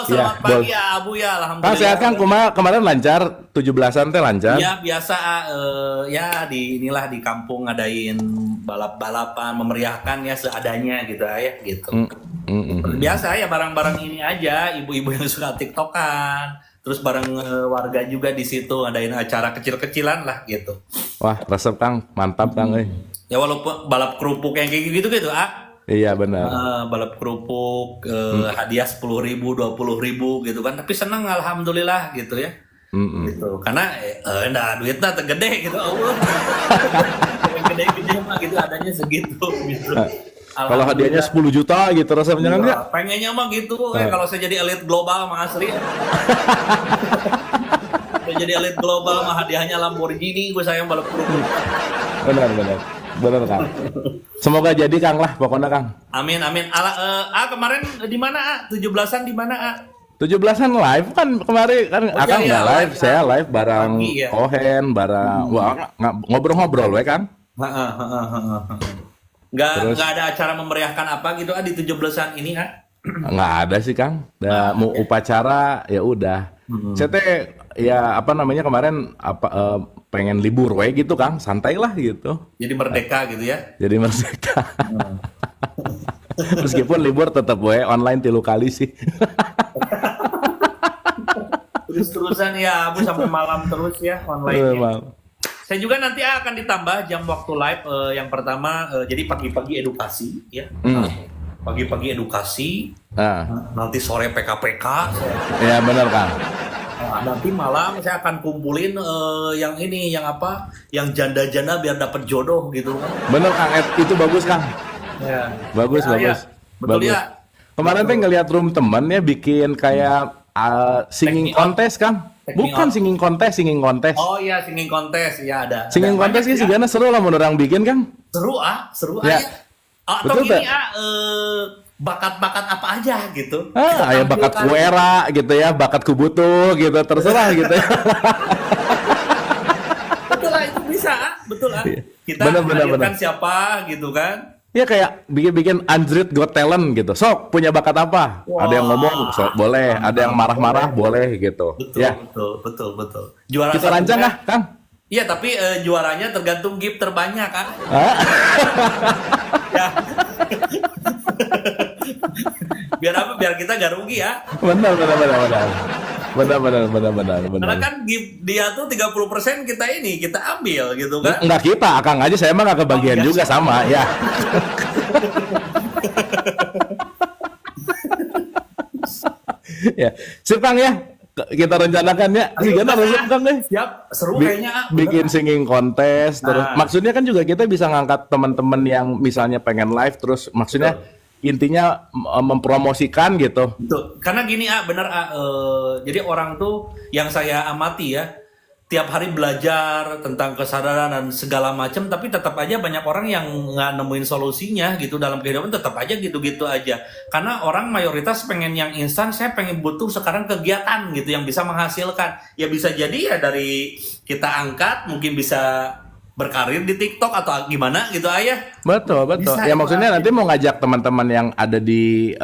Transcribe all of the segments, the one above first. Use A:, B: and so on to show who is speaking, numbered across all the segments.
A: selamat pagi ya Abu ya,
B: Kang sehat
A: alhamdulillah.
B: Kang, kemarin lancar, 17-an teh lancar.
A: Ya biasa ya di kampung ngadain balap-balapan, memeriahkan ya seadanya gitu ya gitu.
B: Mm, mm, mm, mm.
A: Biasa ya barang-barang ini aja, ibu-ibu yang suka TikTokan, terus bareng warga juga di situ ngadain acara kecil-kecilan lah gitu.
B: Wah, resep Kang, mantap Kang.
A: Ya walaupun balap kerupuk yang kayak gitu gitu
B: Iya benar.
A: balap kerupuk hadiah 10.000 20.000 gitu kan, tapi seneng alhamdulillah gitu ya.
B: Mm, mm.
A: Gitu karena nah duitnya tergede gitu Allah. Yang gede-gede mah gitu adanya segitu gitu.
B: Kalau hadiahnya 10 juta gitu rasanya kan
A: Iya,
B: nggak?
A: pengennya mah gitu kalau saya jadi elit global mah asli. Saya jadi elit global mah hadiahnya Lamborghini, gue sayang balap kerupuk.
B: Benar Kang. Semoga jadi Kang lah pokoknya Kang.
A: Amin amin. Kemarin di mana 17-an di mana
B: 17-an live kan kemarin kan
A: Oh,
B: Akang
A: iya,
B: nggak live,
A: live,
B: saya live bareng
A: Pagi, ya.
B: Ohen, bareng wah, ngobrol-ngobrol we Kang. Terus?
A: Nggak ada acara memeriahkan apa gitu di 17-an ini
B: Nggak ada sih Kang. Mau upacara ya udah. Saya teh ya apa namanya kemarin pengen libur we gitu Kang, santai lah gitu.
A: Jadi merdeka gitu ya.
B: Jadi merdeka. Meskipun libur tetap we online 3 kali sih.
A: Terus-terusan ya Abu sampai malam terus ya online.
B: Memang.
A: Saya juga nanti akan ditambah jam waktu live yang pertama jadi pagi-pagi edukasi ya. Pagi-pagi edukasi,
B: Nah,
A: nanti sore PKPK.
B: ya benar Kang.
A: Nanti malam saya akan kumpulin yang ini yang apa? Yang janda-janda biar dapat jodoh gitu kan.
B: Bener Kang, itu bagus Kang.
A: Ya.
B: Bagus,
A: Ya,
B: bagus.
A: ya. Betul
B: Bagus.
A: ya.
B: Kemarin teh ngeliat room temen ya bikin kayak singing
A: Take me out.
B: contest Kang.
A: Take me
B: Bukan
A: out.
B: singing contest, singing contest.
A: Oh iya singing contest ya ada.
B: Singing
A: Ada
B: contest
A: banyak
B: sih sebenarnya seru lah menurut orang bikin Kang.
A: Seru
B: Ya.
A: aja. Atau
B: Betul,
A: gini
B: tak?
A: bakat-bakat apa aja gitu.
B: Ya bakat
A: tampilkan.
B: kuera gitu ya, bakat kubutu gitu, terserah gitu ya.
A: Betul lah itu bisa, betul lah. Kita
B: Bener,
A: hadirkan
B: bener.
A: siapa gitu kan.
B: Ya kayak bikin Android Got Talent gitu. Sok punya bakat apa?
A: Wah.
B: Ada yang ngomong, sok boleh. Ada yang marah-marah, boleh gitu.
A: Betul,
B: Ya,
A: betul. Juara
B: kita rancang
A: satunya-
B: lah, Kang.
A: Iya, tapi juaranya tergantung gift terbanyak, Kak.
B: Hah?
A: Ya. Biar apa? Biar kita gak rugi ya.
B: Benar.
A: Karena kan gift dia tuh 30% kita ambil gitu kan.
B: Enggak kita, Kang aja saya mah nggak kebagian
A: Oh,
B: juga
A: biasa.
B: sama ya. Ya, sip Kang ya. Kita rencanakan ya. Gimana resep Kang deh?
A: Siap, seru
B: Bi-
A: kayaknya.
B: bikin singing contest terus
A: Nah.
B: maksudnya kan juga kita bisa ngangkat teman-teman yang misalnya pengen live terus maksudnya intinya mempromosikan gitu.
A: Betul. Karena gini bener jadi orang tuh yang saya amati ya tiap hari belajar tentang kesadaran dan segala macam, tapi tetap aja banyak orang yang nggak nemuin solusinya gitu dalam kehidupan, tetap aja gitu-gitu aja. Karena orang mayoritas pengen yang instan, saya pengen butuh sekarang kegiatan gitu yang bisa menghasilkan. Ya bisa jadi ya dari kita angkat, mungkin bisa berkarir di TikTok atau gimana gitu ayah.
B: Betul.
A: Bisa,
B: Ya
A: itu
B: maksudnya nanti mau ngajak teman-teman yang ada di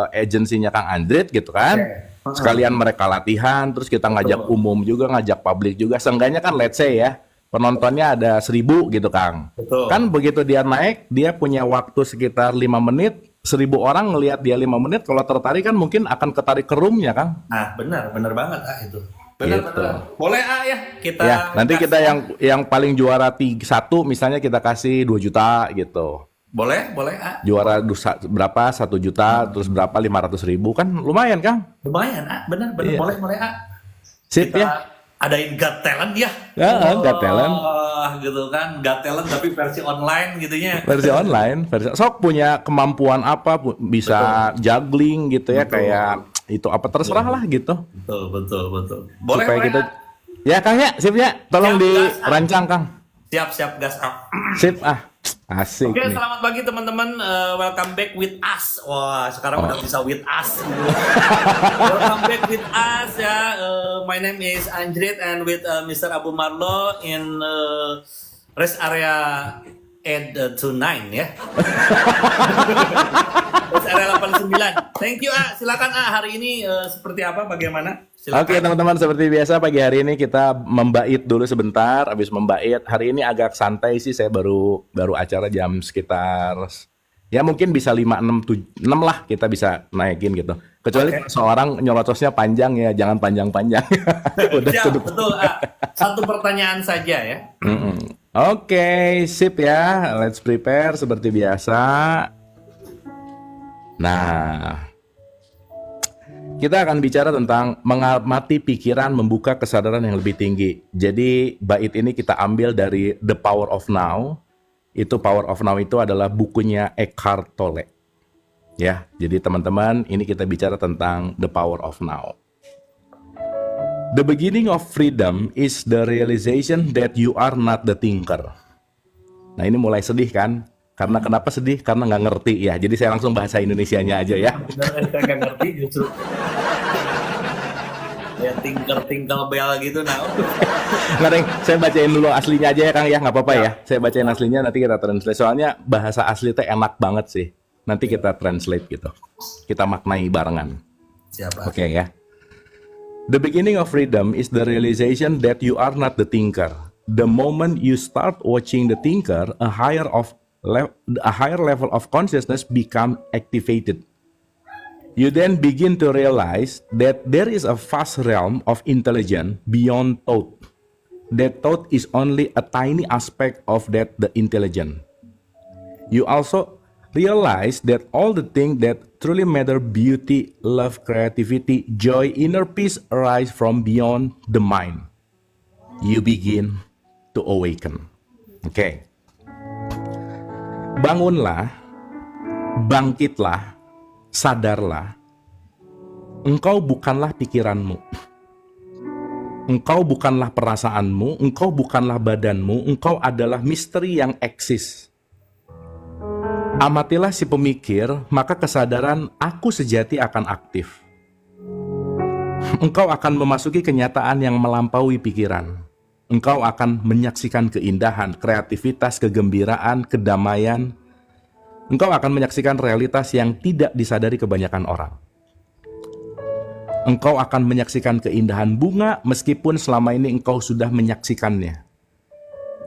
B: agensinya Kang Andrit gitu kan.
A: Oke.
B: Sekalian mereka latihan, terus kita ngajak umum juga, ngajak publik juga. Seenggaknya kan let's say ya, penontonnya ada 1.000 gitu Kang.
A: Betul.
B: Kan begitu dia naik, dia punya waktu sekitar 5 menit, 1.000 orang ngelihat dia 5 menit, kalau tertarik kan mungkin akan ketarik ke roomnya Kang.
A: Nah, benar banget itu. Benar.
B: Gitu.
A: Boleh ya kita.
B: Ya, nanti kita yang paling juara 1 misalnya kita kasih 2 juta gitu.
A: Boleh
B: Juara berapa 1 juta, terus berapa 500.000 kan lumayan Kang.
A: Lumayan benar
B: Iya.
A: boleh
B: Sip
A: kita
B: ya.
A: adain Got Talent ya.
B: Got Talent.
A: Gitu kan, Got Talent tapi versi online gitunya.
B: Versi online, sok punya kemampuan apa bisa juggling gitu ya,
A: Betul.
B: kayak itu apa terserah lah gitu.
A: Betul. Boleh
B: Supaya kita
A: ah.
B: ya Kang ya, sip ya. Tolong
A: Siap,
B: dirancang Kang.
A: Siap gas up.
B: Sip asik
A: Oke,
B: nih.
A: selamat pagi teman-teman. Welcome back with us. Wah, sekarang udah bisa with us. Gitu. Welcome back with us ya. My name is Anjrit and with Mr. Abu Marlo in rest area to 9 ya. Terus area 89. Thank you silakan hari ini seperti apa bagaimana? Silakan.
B: Oke teman-teman, seperti biasa pagi hari ini kita membait dulu sebentar. Habis membait, hari ini agak santai sih, saya baru acara jam sekitar ya mungkin bisa 5, 6 lah kita bisa naikin gitu. Kecuali seorang nyolotosnya panjang ya, jangan panjang-panjang. Udah
A: ya, betul. Satu pertanyaan saja ya.
B: Oke, sip ya. Let's prepare seperti biasa. Nah, kita akan bicara tentang mengamati pikiran, membuka kesadaran yang lebih tinggi. Jadi bait ini kita ambil dari The Power of Now. Itu Power of Now itu adalah bukunya Eckhart Tolle. Ya, jadi teman-teman, ini kita bicara tentang The Power of Now. The beginning of freedom is the realization that you are not the thinker. Nah, ini mulai sedih kan? Karena kenapa sedih? Karena nggak ngerti ya. Jadi saya langsung bahasa Indonesianya aja ya.
A: Benar, saya nggak ngerti justru. Ya tinker bell gitu nah.
B: Nggak, Deng, saya bacain dulu aslinya aja ya Kang ya, nggak apa-apa ya. Saya bacain aslinya, nanti kita translate. Soalnya bahasa asli itu enak banget sih. Nanti kita translate gitu. Kita maknai barengan.
A: Siapa?
B: Oke ya. The beginning of freedom is the realization that you are not the thinker. The moment you start watching the thinker, a higher level of consciousness become activated. You then begin to realize that there is a vast realm of intelligence beyond thought. That thought is only a tiny aspect of the intelligence. You also realize that all the things that truly matter, beauty, love, creativity, joy, inner peace, arise from beyond the mind. You begin to awaken. Oke. Bangunlah, bangkitlah, sadarlah. Engkau bukanlah pikiranmu. Engkau bukanlah perasaanmu, engkau bukanlah badanmu, engkau adalah misteri yang eksis. Amatilah si pemikir, maka kesadaran aku sejati akan aktif. Engkau akan memasuki kenyataan yang melampaui pikiran. Engkau akan menyaksikan keindahan, kreativitas, kegembiraan, kedamaian. Engkau akan menyaksikan realitas yang tidak disadari kebanyakan orang. Engkau akan menyaksikan keindahan bunga meskipun selama ini engkau sudah menyaksikannya.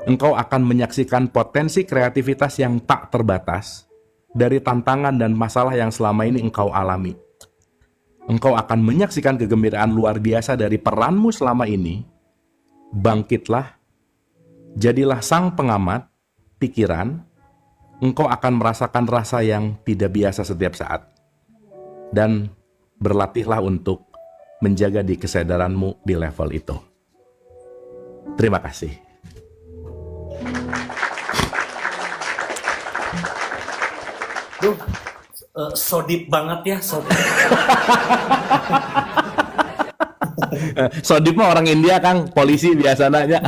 B: Engkau akan menyaksikan potensi kreativitas yang tak terbatas dari tantangan dan masalah yang selama ini engkau alami. Engkau akan menyaksikan kegembiraan luar biasa dari peranmu selama ini. Bangkitlah, jadilah sang pengamat pikiran. Engkau akan merasakan rasa yang tidak biasa setiap saat. Dan berlatihlah untuk menjaga di kesadaranmu di level itu. Terima kasih.
A: Duh, so deep banget ya, so deep.
B: So deep mah orang India Kang, polisi biasa nanya.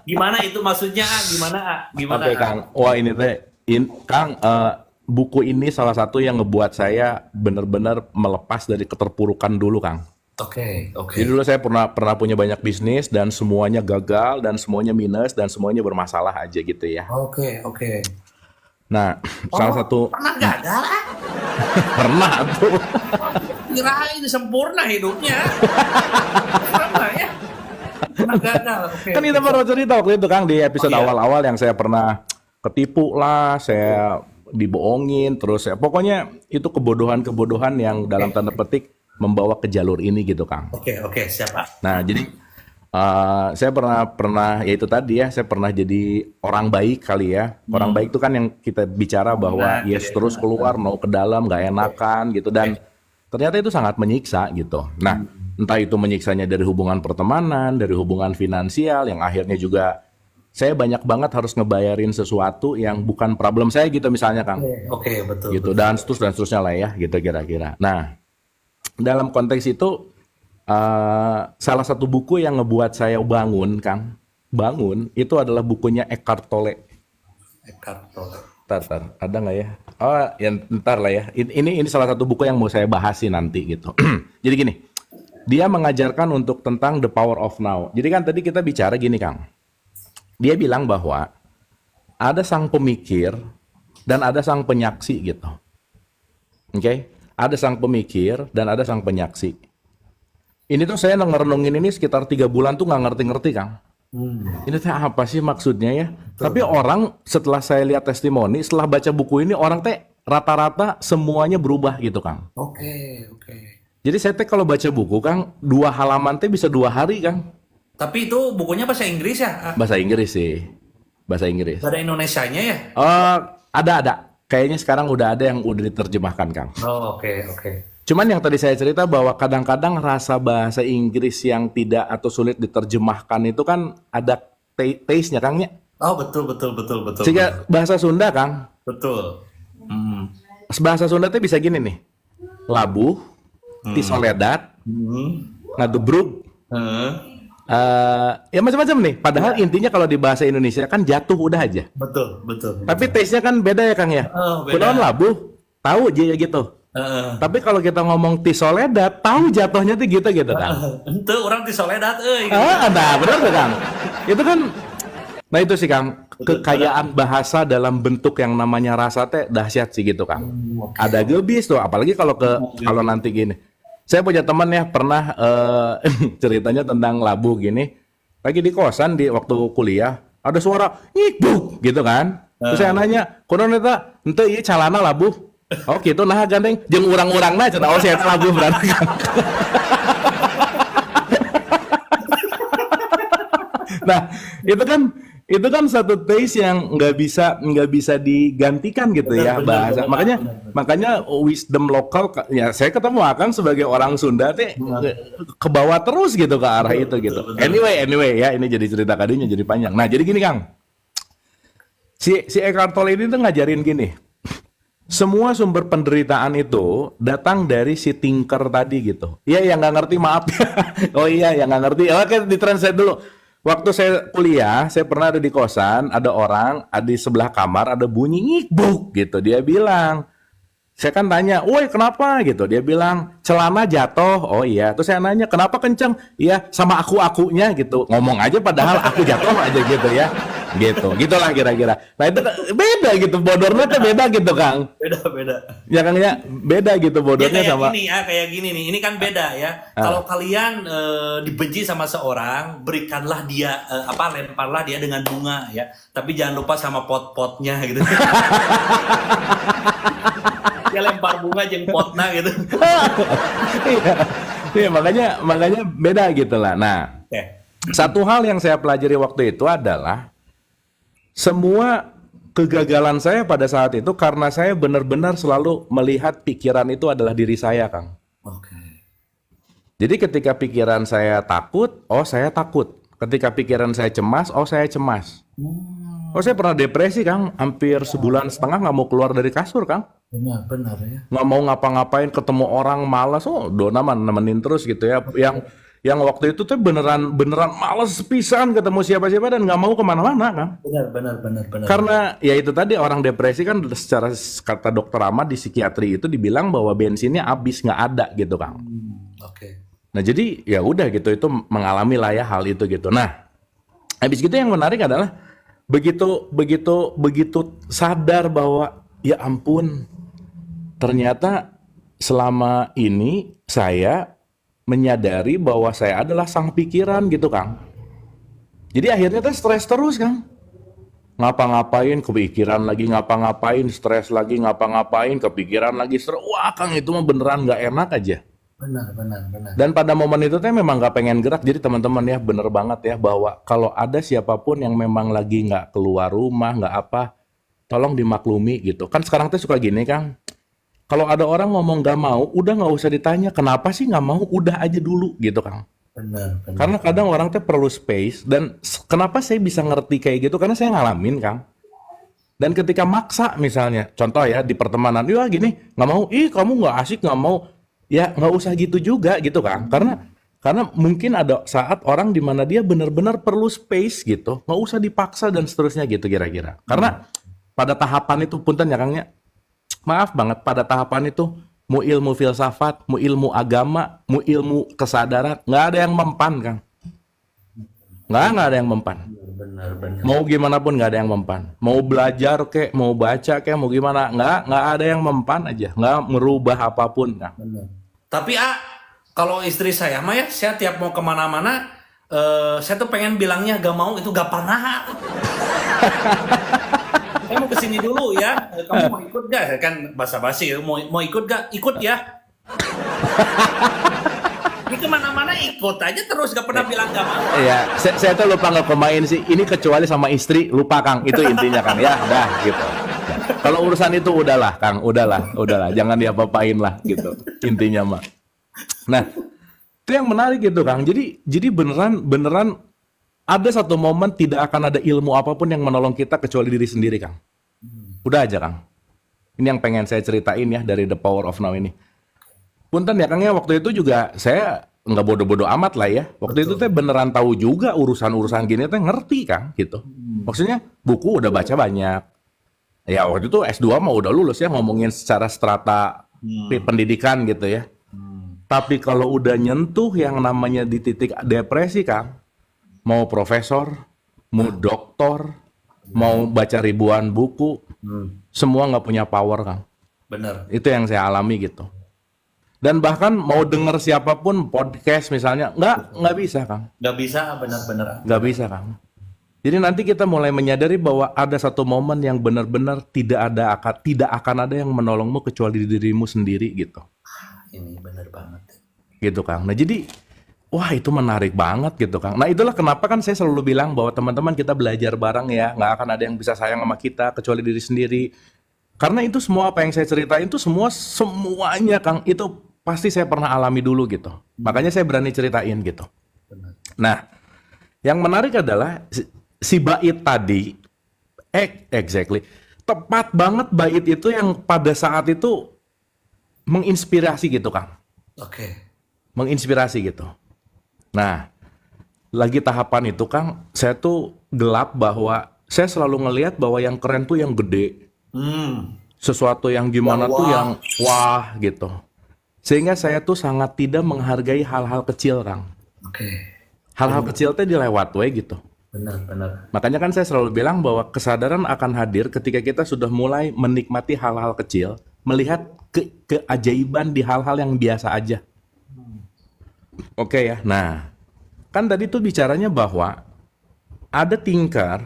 A: Gimana itu maksudnya? Gimana?
B: Oke Kang, wah ini teh, Kang, buku ini salah satu yang ngebuat saya benar-benar melepas dari keterpurukan dulu Kang.
A: Oke.
B: Jadi dulu saya pernah punya banyak bisnis dan semuanya gagal dan semuanya minus dan semuanya bermasalah aja gitu ya.
A: Oke.
B: Nah, salah satu
A: pernah gagal
B: pernah tuh.
A: Kirain sempurna hidupnya. Pernah ya? Pernah gagal. Okay.
B: Kan kita baru cerita waktu itu Kang di episode awal-awal yang saya pernah ketipu lah, saya dibohongin, terus pokoknya itu kebodohan-kebodohan yang dalam tanda petik membawa ke jalur ini gitu Kang.
A: Oke, siapa?
B: Nah, jadi saya pernah ya itu tadi ya, saya pernah jadi orang baik kali ya. Orang baik itu kan yang kita bicara bahwa terus keluar mau ke dalam nggak enakan gitu, dan ternyata itu sangat menyiksa gitu. Nah, entah itu menyiksanya dari hubungan pertemanan, dari hubungan finansial yang akhirnya juga saya banyak banget harus ngebayarin sesuatu yang bukan problem saya gitu misalnya Kang.
A: Oke, betul.
B: Gitu, dan seterusnya lah ya gitu kira-kira. Nah, dalam konteks itu salah satu buku yang ngebuat saya bangun, Kang, itu adalah bukunya Eckhart Tolle. Tar, ada nggak ya? Oh, ya ntar lah ya. Ini salah satu buku yang mau saya bahas sih nanti gitu. Jadi gini, dia mengajarkan untuk tentang the power of now. Jadi kan tadi kita bicara gini, Kang. Dia bilang bahwa ada sang pemikir dan ada sang penyaksi gitu. Oke? Ada sang pemikir dan ada sang penyaksi. Ini tuh saya ngerenungin ini sekitar 3 bulan tuh nggak ngerti-ngerti, Kang. Ini teh apa sih maksudnya ya? Tapi orang setelah saya lihat testimoni, setelah baca buku ini, orang teh rata-rata semuanya berubah gitu, Kang.
A: Oke.
B: Jadi saya teh kalau baca buku, Kang, 2 halaman teh bisa 2 hari, Kang.
A: Tapi itu bukunya bahasa Inggris ya?
B: Bahasa Inggris sih. Bahasa Inggris.
A: Ada Indonesianya ya?
B: Ada. Kayaknya sekarang udah ada yang udah diterjemahkan, Kang.
A: Oh, oke.
B: Cuman yang tadi saya cerita bahwa kadang-kadang rasa bahasa Inggris yang tidak atau sulit diterjemahkan itu kan ada taste-nya, Kang, ya.
A: Oh, betul.
B: Sehingga bahasa Sunda, Kang.
A: Betul.
B: Bahasa Sunda tuh bisa gini nih. Labuh, tisoledat, ngadubrug, ya macam-macam nih. Padahal intinya kalau di bahasa Indonesia kan jatuh udah aja.
A: Betul.
B: Tapi taste-nya kan beda ya, Kang ya.
A: Oh, beda.
B: Kunaon labuh, tahu aja ya gitu. Tapi kalau kita ngomong tisoledat, tahu jatuhnya tuh gitu Kang.
A: Ente orang di Soledad,
B: Nah, benar tuh, Kang. Itu kan, nah itu sih, Kang, kekayaan bahasa dalam bentuk yang namanya rasa teh dahsyat sih gitu, Kang. Ada gebis tuh, apalagi kalau kalau nanti gini. Saya punya teman ya pernah ceritanya tentang labu gini. Lagi di kosan di waktu kuliah, ada suara ngikbuk gitu kan. Terus saya nanya, "Kunaon eta?" "Henteu ieu calana labu." "Oh gitu nah gandeng jeung urang-urangna cenah." "Oh saya labu berarti." Nah, itu kan satu taste yang nggak bisa digantikan gitu ya bahasa. Makanya wisdom lokal ya saya ketemu Akang sebagai orang Sunda teh ke bawah terus gitu ke arah itu gitu. Anyway ya ini jadi cerita kadinya jadi panjang. Nah, jadi gini, Kang. Si Eckhart Tolle ini tuh ngajarin gini. Semua sumber penderitaan itu datang dari si thinker tadi gitu. Iya, yang nggak ngerti maaf. Oh iya, yang nggak ngerti. Oke, ditranslate dulu. Waktu saya kuliah, saya pernah ada di kosan, ada orang, ada di sebelah kamar, ada bunyi ngikbuk gitu. Dia bilang, saya kan tanya, "Woi kenapa?" gitu. Dia bilang, "Celana jatuh." Oh iya. Terus saya nanya, "Kenapa kenceng?" "Iya, sama akunya gitu." Ngomong aja padahal aku jatuh aja gitu ya. Gitu. Gitulah kira-kira. Nah itu beda gitu. Bodornya tuh beda gitu, Kang.
A: Beda.
B: Ya, Kang, ya beda gitu bodornya
A: Ya,
B: sama.
A: kayak gini nih. Ini kan beda ya. Kalau kalian dibenci sama seorang, berikanlah dia lemparlah dia dengan bunga ya. Tapi jangan lupa sama pot-potnya gitu. Ya lempar bunga jeung potna gitu.
B: Iya, makanya beda gitu lah. Nah, satu hal yang saya pelajari waktu itu adalah semua kegagalan saya pada saat itu karena saya benar-benar selalu melihat pikiran itu adalah diri saya, Kang.
A: Oke.
B: Jadi ketika pikiran saya takut, oh saya takut. Ketika pikiran saya cemas, oh saya cemas. Oh saya pernah depresi, Kang. Hampir sebulan setengah nggak mau keluar dari kasur, Kang.
A: Benar ya.
B: Nggak mau ngapa-ngapain, ketemu orang malas. Oh dona nemenin terus gitu ya. Yang waktu itu tuh beneran males pisan ketemu siapa-siapa dan nggak mau kemana-mana, Kang.
A: Benar.
B: Karena ya itu tadi orang depresi kan secara kata dokter Ahmad di psikiatri itu dibilang bahwa bensinnya habis nggak ada gitu, Kang.
A: Oke.
B: Nah jadi ya udah gitu itu mengalami lah ya hal itu gitu. Nah habis gitu yang menarik adalah begitu sadar bahwa ya ampun ternyata selama ini saya menyadari bahwa saya adalah sang pikiran gitu, Kang. Jadi akhirnya tuh stres terus, Kang. Ngapa-ngapain kepikiran lagi, ngapa-ngapain stres lagi, ngapa-ngapain kepikiran lagi stres. Wah, Kang itu mah beneran nggak enak aja.
A: Benar.
B: Dan pada momen itu tuh memang nggak pengen gerak. Jadi teman-teman ya bener banget ya bahwa kalau ada siapapun yang memang lagi nggak keluar rumah, nggak apa, tolong dimaklumi gitu. Kan sekarang tuh suka gini, Kang. Kalau ada orang ngomong gak mau, udah nggak usah ditanya kenapa sih nggak mau, udah aja dulu gitu, Kang.
A: Benar.
B: Karena kadang orang tuh perlu space dan kenapa saya bisa ngerti kayak gitu karena saya ngalamin, Kang. Dan ketika maksa misalnya, contoh ya di pertemanan, ya gini nggak mau, kamu nggak asik nggak mau, ya nggak usah gitu juga gitu, Kang. Karena mungkin ada saat orang di mana dia benar-benar perlu space gitu, nggak usah dipaksa dan seterusnya gitu kira-kira. Karena pada tahapan itu punten ya, Kangnya. Maaf banget, pada tahapan itu mau ilmu filsafat, mau ilmu agama, mau ilmu kesadaran, nggak ada yang mempan, Kang. Nggak ada yang mempan.
A: Benar-benar.
B: Mau gimana pun nggak ada yang mempan. Mau belajar kek, mau baca kek, mau gimana, nggak ada yang mempan aja, nggak merubah apapun, Kang.
A: Benar. Tapi kalau istri saya mah ya, saya tiap mau kemana-mana, saya tuh pengen bilangnya gak mau itu gak pernah. Saya mau kesini dulu ya, kamu mau ikut gak? Kan basa-basi, mau ikut gak? Ikut ya. Ini kemana-mana ikut aja terus, gak pernah bilang gak mau.
B: Iya, saya tuh lupa ngekomain sih. Ini kecuali sama istri, lupa Kang. Itu intinya Kang. Ya, udah gitu. Kalau urusan itu udahlah Kang, udahlah. Jangan diapa-apain lah gitu. Intinya mah. Nah, itu yang menarik gitu Kang. Jadi beneran ada satu momen tidak akan ada ilmu apapun yang menolong kita kecuali diri sendiri Kang. Udah aja Kang. Ini yang pengen saya ceritain ya dari The Power of Now ini. Punten ya Kang ya, waktu itu juga saya nggak bodoh-bodoh amat lah ya. Waktu itu teh beneran tahu juga urusan-urusan gini teh ngerti Kang gitu. Maksudnya buku udah baca banyak. Ya waktu itu S2 mah udah lulus ya, ngomongin secara strata pendidikan gitu ya. Tapi kalau udah nyentuh yang namanya di titik depresi Kang, mau profesor, mau doktor, mau baca ribuan buku, semua nggak punya power Kang.
A: Bener.
B: Itu yang saya alami gitu. Dan bahkan mau denger siapapun podcast misalnya, nggak bisa Kang.
A: Gak bisa, bener-bener.
B: Nggak bisa Kang. Jadi nanti kita mulai menyadari bahwa ada satu momen yang benar-benar tidak akan ada yang menolongmu kecuali dirimu sendiri gitu.
A: Ini bener banget.
B: Gitu Kang. Nah jadi, wah itu menarik banget gitu Kang. Nah itulah kenapa kan saya selalu bilang bahwa teman-teman kita belajar bareng ya, nggak akan ada yang bisa sayang sama kita kecuali diri sendiri. Karena itu semua apa yang saya ceritain itu semuanya Kang, itu pasti saya pernah alami dulu gitu. Makanya saya berani ceritain gitu. Nah, yang menarik adalah si bait tadi, exactly, tepat banget bait itu yang pada saat itu menginspirasi gitu Kang.
A: Oke.
B: Menginspirasi gitu. Nah, lagi tahapan itu Kang, saya tuh gelap bahwa saya selalu ngelihat bahwa yang keren tuh yang gede. Sesuatu yang gimana tuh yang wah gitu. Sehingga saya tuh sangat tidak menghargai hal-hal kecil Kang.
A: Oke.
B: Hal-hal kecil teh dilewat we gitu.
A: Benar.
B: Makanya kan saya selalu bilang bahwa kesadaran akan hadir ketika kita sudah mulai menikmati hal-hal kecil, melihat keajaiban di hal-hal yang biasa aja. Oke ya. Nah, kan tadi tuh bicaranya bahwa ada thinker,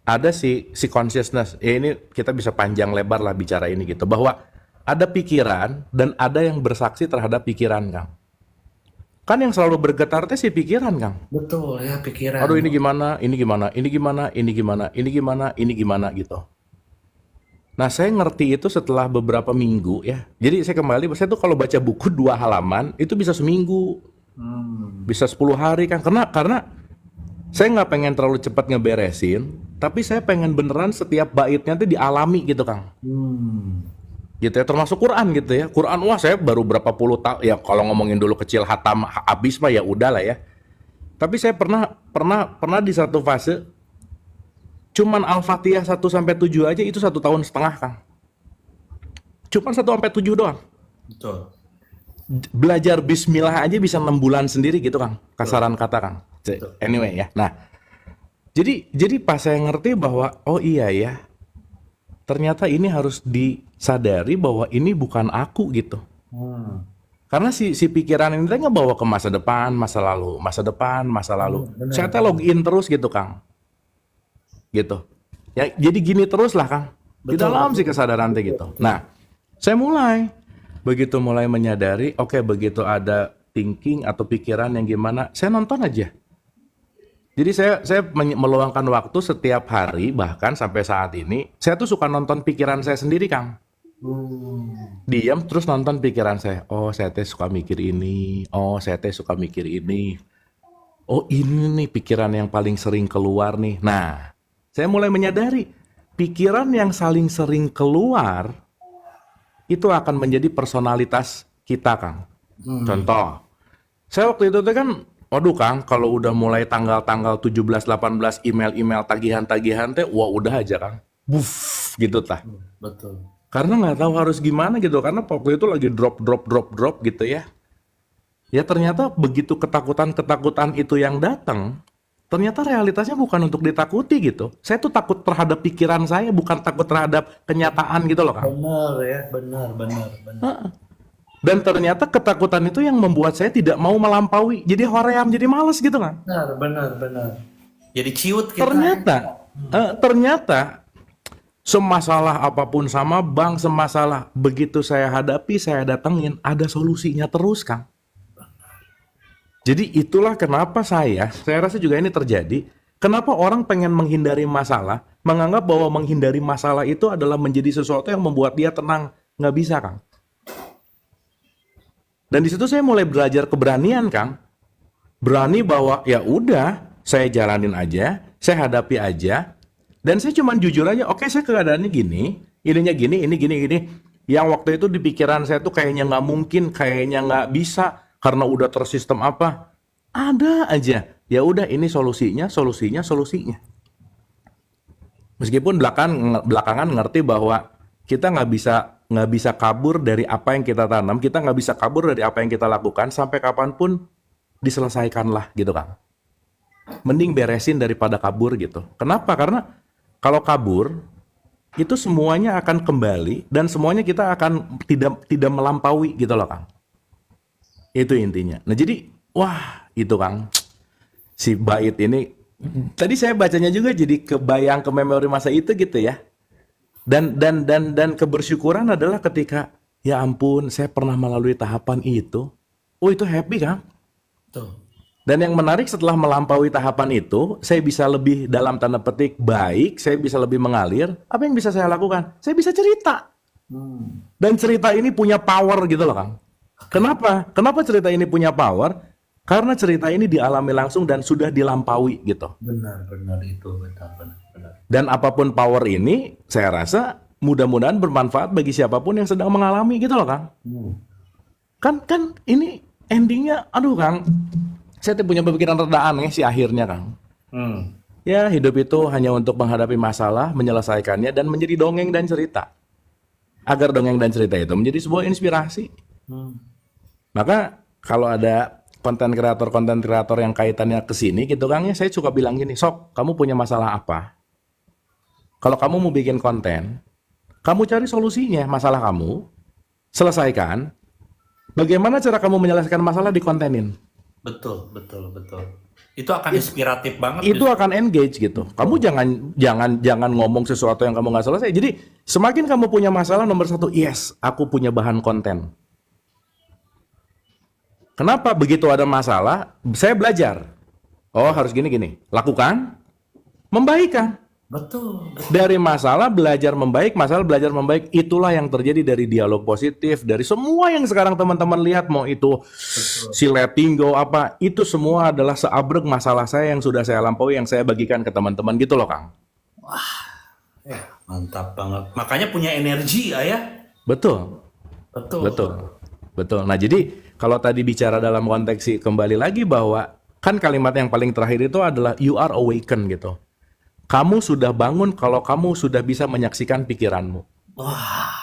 B: ada si consciousness. Ini kita bisa panjang lebar lah bicara ini gitu. Bahwa ada pikiran dan ada yang bersaksi terhadap pikiran Kang. Kan yang selalu bergetar teh si pikiran Kang.
A: Betul ya, pikiran.
B: Aduh ini gimana gitu. Nah saya ngerti itu setelah beberapa minggu ya. Jadi saya tuh kalau baca buku 2 halaman itu bisa seminggu, bisa 10 hari kan. Karena saya nggak pengen terlalu cepat ngeberesin, tapi saya pengen beneran setiap baitnya tuh dialami gitu Kang. Gitu ya, termasuk Quran gitu ya. Quran wah saya baru berapa puluh tahun ya, kalau ngomongin dulu kecil hatam habis mah ya udah lah ya. Tapi saya pernah di satu fase cuman Al-Fatihah 1 sampai 7 aja itu 1,5 tahun Kang. Cuman 1 sampai 7 doang.
A: Betul.
B: Belajar bismillah aja bisa 6 bulan sendiri gitu Kang. Kasaran kata Kang. Anyway ya. Nah, jadi pas saya ngerti bahwa oh iya ya, ternyata ini harus disadari bahwa ini bukan aku gitu. Karena si pikiran ini nggak bawa ke masa depan, masa lalu. Saya login terus gitu Kang. Gitu. Ya jadi gini terus lah Kang. Di dalam si kesadaran gitu. Nah, saya begitu mulai menyadari, oke, begitu ada thinking atau pikiran yang gimana, saya nonton aja. Jadi saya meluangkan waktu setiap hari, bahkan sampai saat ini, saya tuh suka nonton pikiran saya sendiri, Kang. Diam terus nonton pikiran saya. Oh, saya teh suka mikir ini. Oh, saya teh suka mikir ini. Oh, ini nih pikiran yang paling sering keluar nih. Nah, saya mulai menyadari, pikiran yang saling sering keluar, itu akan menjadi personalitas kita, Kang. Contoh, saya waktu itu tuh kan, waduh Kang, kalau udah mulai tanggal-tanggal 17-18 email-email tagihan-tagihan teh, wah udah aja Kang. Buff, gitu tah.
A: Betul.
B: Karena nggak tahu harus gimana gitu, karena waktu itu lagi drop gitu ya. Ya ternyata begitu ketakutan-ketakutan itu yang datang, Ternyata realitasnya bukan untuk ditakuti gitu. Saya tuh takut terhadap pikiran saya, bukan takut terhadap kenyataan gitu loh, Kang.
A: Benar ya, benar, benar, benar.
B: Heeh. Dan ternyata ketakutan itu yang membuat saya tidak mau melampaui. Jadi hoream, jadi males gitu kan.
A: Benar, benar, benar. Jadi ciut kita.
B: Ternyata semasalah apapun sama bank, semasalah begitu saya hadapi, saya datengin, ada solusinya terus, Kang. Jadi itulah kenapa saya rasa juga ini terjadi. Kenapa orang pengen menghindari masalah, menganggap bahwa menghindari masalah itu adalah menjadi sesuatu yang membuat dia tenang. Nggak bisa, Kang. Dan di situ saya mulai belajar keberanian, Kang. Berani bahwa ya udah, saya jalanin aja, saya hadapi aja, dan saya cuma jujur aja. Oke, saya keadaannya gini, ininya gini, ini gini, gini. Yang waktu itu di pikiran saya tuh kayaknya nggak mungkin, kayaknya nggak bisa, karena udah tersistem apa. Ada aja. Ya udah, ini solusinya. Meskipun belakangan ngerti bahwa kita nggak bisa kabur dari apa yang kita tanam, kita nggak bisa kabur dari apa yang kita lakukan sampai kapanpun diselesaikanlah gitu, Kang. Mending beresin daripada kabur gitu. Kenapa? Karena kalau kabur itu semuanya akan kembali dan semuanya kita akan tidak melampaui gitu loh, Kang. Itu intinya. Nah jadi, wah itu Kang, si bait ini, tadi saya bacanya juga jadi kebayang ke memori masa itu gitu ya. Dan kebersyukuran adalah ketika, ya ampun, saya pernah melalui tahapan itu. Oh itu happy Kang.
A: Tuh.
B: Dan yang menarik setelah melampaui tahapan itu, saya bisa lebih dalam tanda petik baik, saya bisa lebih mengalir. Apa yang bisa saya lakukan? Saya bisa cerita. Dan cerita ini punya power gitu loh Kang. Kenapa? Kenapa cerita ini punya power? Karena cerita ini dialami langsung dan sudah dilampaui gitu.
A: Benar itu, benar.
B: Dan apapun power ini, saya rasa mudah-mudahan bermanfaat bagi siapapun yang sedang mengalami gitu loh Kang. Kan ini endingnya, aduh Kang, saya punya pemikiran redaan ya si akhirnya Kang. Ya hidup itu hanya untuk menghadapi masalah, menyelesaikannya, dan menjadi dongeng dan cerita. Agar dongeng dan cerita itu menjadi sebuah inspirasi. Maka kalau ada konten kreator yang kaitannya ke sini gitu Kang ya, saya suka bilang gini, sok kamu punya masalah apa? Kalau kamu mau bikin konten, kamu cari solusinya masalah kamu, selesaikan. Bagaimana cara kamu menyelesaikan masalah dikontenin?
A: Betul. Itu akan inspiratif banget.
B: Itu akan engage gitu. Kamu jangan ngomong sesuatu yang kamu nggak selesai. Jadi semakin kamu punya masalah, nomor satu, yes, aku punya bahan konten. Kenapa begitu ada masalah, saya belajar. Oh harus gini. Lakukan, membaikan.
A: Betul.
B: Dari masalah belajar membaik, itulah yang terjadi dari dialog positif, dari semua yang sekarang teman-teman lihat, mau itu si letting go apa, itu semua adalah seabrek masalah saya yang sudah saya lampaui, yang saya bagikan ke teman-teman gitu loh Kang.
A: Wah, ya mantap banget. Makanya punya energi Ayah.
B: Betul. Nah jadi kalau tadi bicara dalam konteks kembali lagi bahwa kan kalimat yang paling terakhir itu adalah you are awakened gitu. Kamu sudah bangun kalau kamu sudah bisa menyaksikan pikiranmu.
A: Wah,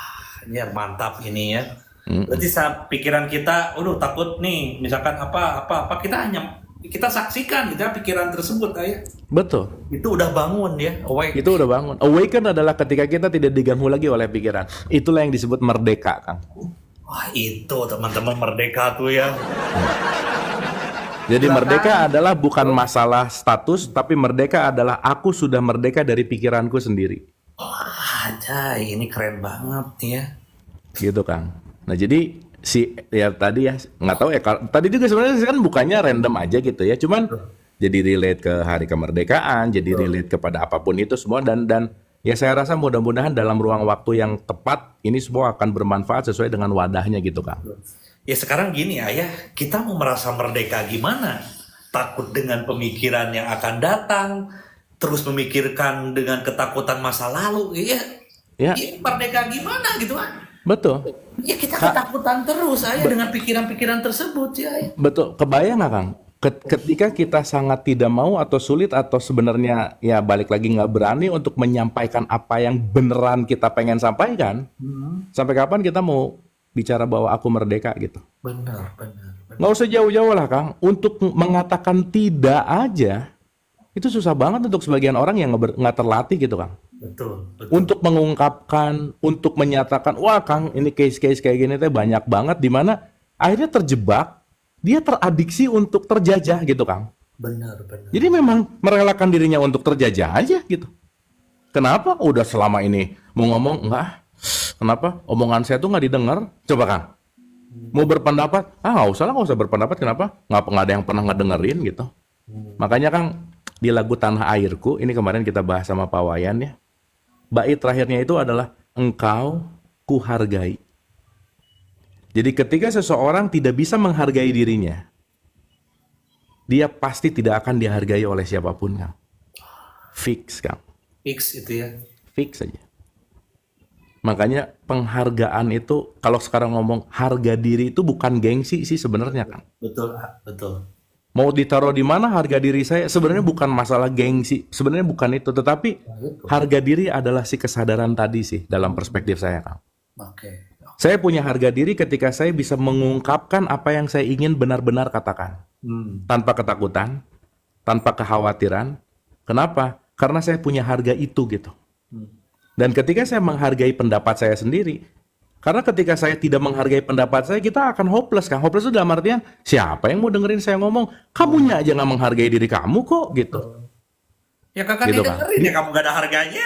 A: ya mantap ini ya. Berarti saat pikiran kita, takut nih, misalkan apa, kita saksikan gitu ya pikiran tersebut ya.
B: Betul.
A: Itu udah bangun ya, awake.
B: Itu udah bangun. Awaken adalah ketika kita tidak diganggu lagi oleh pikiran. Itulah yang disebut merdeka, Kang.
A: Wah, itu teman-teman merdeka tuh ya.
B: Jadi merdeka adalah bukan masalah status, tapi merdeka adalah aku sudah merdeka dari pikiranku sendiri.
A: Wah, Jay, ini keren banget ya.
B: Gitu Kang. Nah jadi tadi ya nggak tahu ya. Tadi juga sebenarnya kan bukannya random aja gitu ya. Cuman jadi relate ke hari kemerdekaan, jadi relate kepada apapun itu semua dan ya saya rasa mudah-mudahan dalam ruang waktu yang tepat ini semua akan bermanfaat sesuai dengan wadahnya gitu Kang.
A: Ya sekarang gini Ayah, kita mau merasa merdeka gimana? Takut dengan pemikiran yang akan datang, terus memikirkan dengan ketakutan masa lalu, ya. Merdeka gimana gitu kan?
B: Betul.
A: Ya kita ketakutan terus Ayah dengan pikiran-pikiran tersebut ya. Ayah.
B: Betul, kebayang nggak Kang? Ketika kita sangat tidak mau atau sulit atau sebenarnya ya balik lagi nggak berani untuk menyampaikan apa yang beneran kita pengen sampaikan, sampai kapan kita mau bicara bahwa aku merdeka gitu.
A: Benar.
B: Nggak usah jauh-jauh lah Kang. Untuk mengatakan tidak aja, Itu susah banget untuk sebagian orang yang nggak terlatih gitu, Kang.
A: Betul, betul.
B: Untuk mengungkapkan, untuk menyatakan, wah Kang, ini case-case kayak gini teh banyak banget, di mana akhirnya terjebak, dia teradiksi untuk terjajah gitu, Kang.
A: Benar, benar.
B: Jadi memang merelakan dirinya untuk terjajah aja gitu. Kenapa? Udah selama ini mau ngomong, enggak. Kenapa? Omongan saya tuh nggak didengar. Coba Kang, mau berpendapat, nggak usah lah, nggak usah berpendapat. Kenapa? Nggak ada yang pernah ngedengerin gitu. Makanya Kang, di lagu Tanah Airku, ini kemarin kita bahas sama Pak Wayan ya. Bait terakhirnya itu adalah engkau kuhargai. Jadi ketika seseorang tidak bisa menghargai dirinya, dia pasti tidak akan dihargai oleh siapapun, Kang. Fix, Kang.
A: Fix itu ya.
B: Fix saja. Makanya penghargaan itu, kalau sekarang ngomong harga diri itu bukan gengsi sih sebenarnya, Kang.
A: Betul, betul.
B: Mau ditaruh di mana harga diri saya, sebenarnya bukan masalah gengsi, sebenarnya bukan itu, tetapi harga diri adalah si kesadaran tadi sih dalam perspektif saya, Kang.
A: Oke.
B: Saya punya harga diri ketika saya bisa mengungkapkan apa yang saya ingin benar-benar katakan. Tanpa ketakutan, tanpa kekhawatiran. Kenapa? Karena saya punya harga itu gitu. Dan ketika saya menghargai pendapat saya sendiri, karena ketika saya tidak menghargai pendapat saya, kita akan hopeless, Kang. Hopeless itu dalam artian, siapa yang mau dengerin saya ngomong? Kamunya aja nggak menghargai diri kamu kok, gitu.
A: Ya kakak
B: Gitu,
A: didengerin ya, kamu gak ada harganya.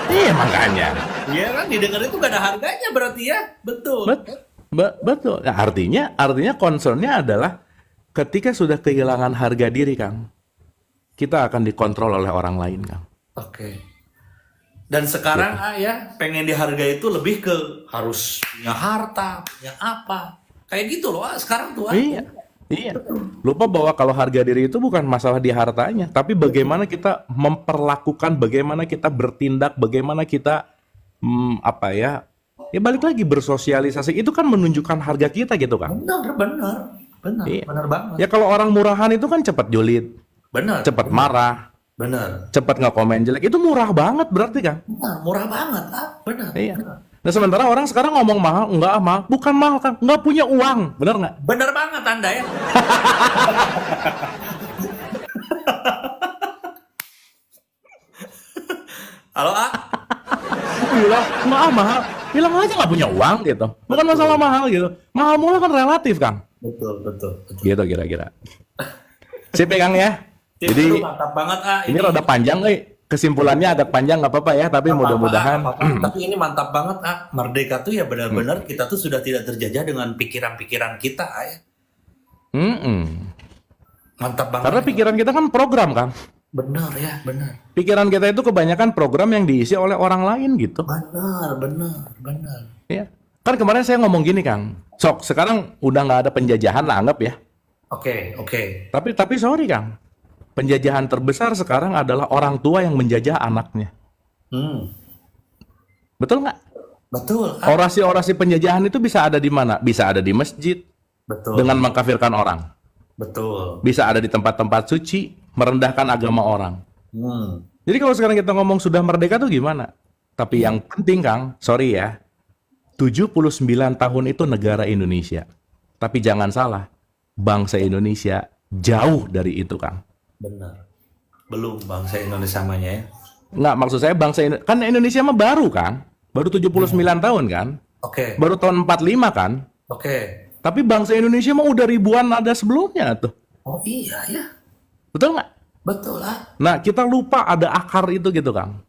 B: Iya, makanya.
A: Iya kan, didengerin itu gak ada harganya berarti ya. Betul.
B: Betul. Nah, artinya concernnya adalah ketika sudah kehilangan harga diri, Kang, kita akan dikontrol oleh orang lain, Kang.
A: Oke. Dan sekarang ya pengen dihargai itu lebih ke harus punya harta, punya apa. Kayak gitu loh sekarang tuh.
B: Iya. Lupa bahwa kalau harga diri itu bukan masalah di hartanya, tapi bagaimana kita memperlakukan, bagaimana kita bertindak, bagaimana kita ya balik lagi bersosialisasi. Itu kan menunjukkan harga kita gitu, Kang.
A: Benar,
B: Iya.
A: benar banget.
B: Ya kalau orang murahan itu kan cepat julid,
A: Benar.
B: cepat marah,
A: Benar.
B: cepat nge-komen jelek. Itu murah banget berarti, Kang.
A: Murah banget, benar.
B: Iya.
A: Benar.
B: Nah sementara orang sekarang ngomong mahal, enggak mahal, bukan mahal, Kang, nggak punya uang, bener nggak?
A: Benar banget Anda ya. Halo
B: Bilang mahal, bilang aja nggak punya uang gitu. Bukan masalah mahal gitu. Mahal murah kan relatif, Kang.
A: Betul.
B: Gitu kira-kira. Sip ya, Kang ya. Jadi
A: mantap banget
B: ini rada panjang, kesimpulannya agak panjang nggak apa-apa ya, tapi mudah-mudahan.
A: Tapi ini mantap banget Merdeka tuh ya benar-benar kita tuh sudah tidak terjajah dengan pikiran-pikiran kita ya. Mantap banget.
B: Karena pikiran kita kan program, Kang.
A: Benar ya, benar.
B: Pikiran kita itu kebanyakan program yang diisi oleh orang lain gitu.
A: Benar.
B: Ya. Kan kemarin saya ngomong gini, Kang. Sok, sekarang udah nggak ada penjajahan lah, anggap ya.
A: Oke.
B: Tapi sorry, Kang. Penjajahan terbesar sekarang adalah orang tua yang menjajah anaknya. Betul nggak?
A: Betul.
B: Orasi-orasi penjajahan itu bisa ada di mana? Bisa ada di masjid.
A: Betul.
B: Dengan mengkafirkan orang.
A: Betul.
B: Bisa ada di tempat-tempat suci, merendahkan agama orang. Jadi kalau sekarang kita ngomong sudah merdeka tuh gimana? Tapi yang penting, Kang, sorry ya, 79 tahun itu negara Indonesia. Tapi jangan salah, bangsa Indonesia jauh dari itu, Kang.
A: Benar. Belum bangsa Indonesia namanya ya.
B: Nggak, maksud saya kan Indonesia mah baru, Kang. Baru 79 tahun kan?
A: Oke.
B: Baru tahun 45 kan?
A: Oke.
B: Tapi bangsa Indonesia mah udah ribuan ada sebelumnya tuh.
A: Oh iya ya.
B: Betul nggak?
A: Betul lah.
B: Nah, kita lupa ada akar itu gitu, Kang.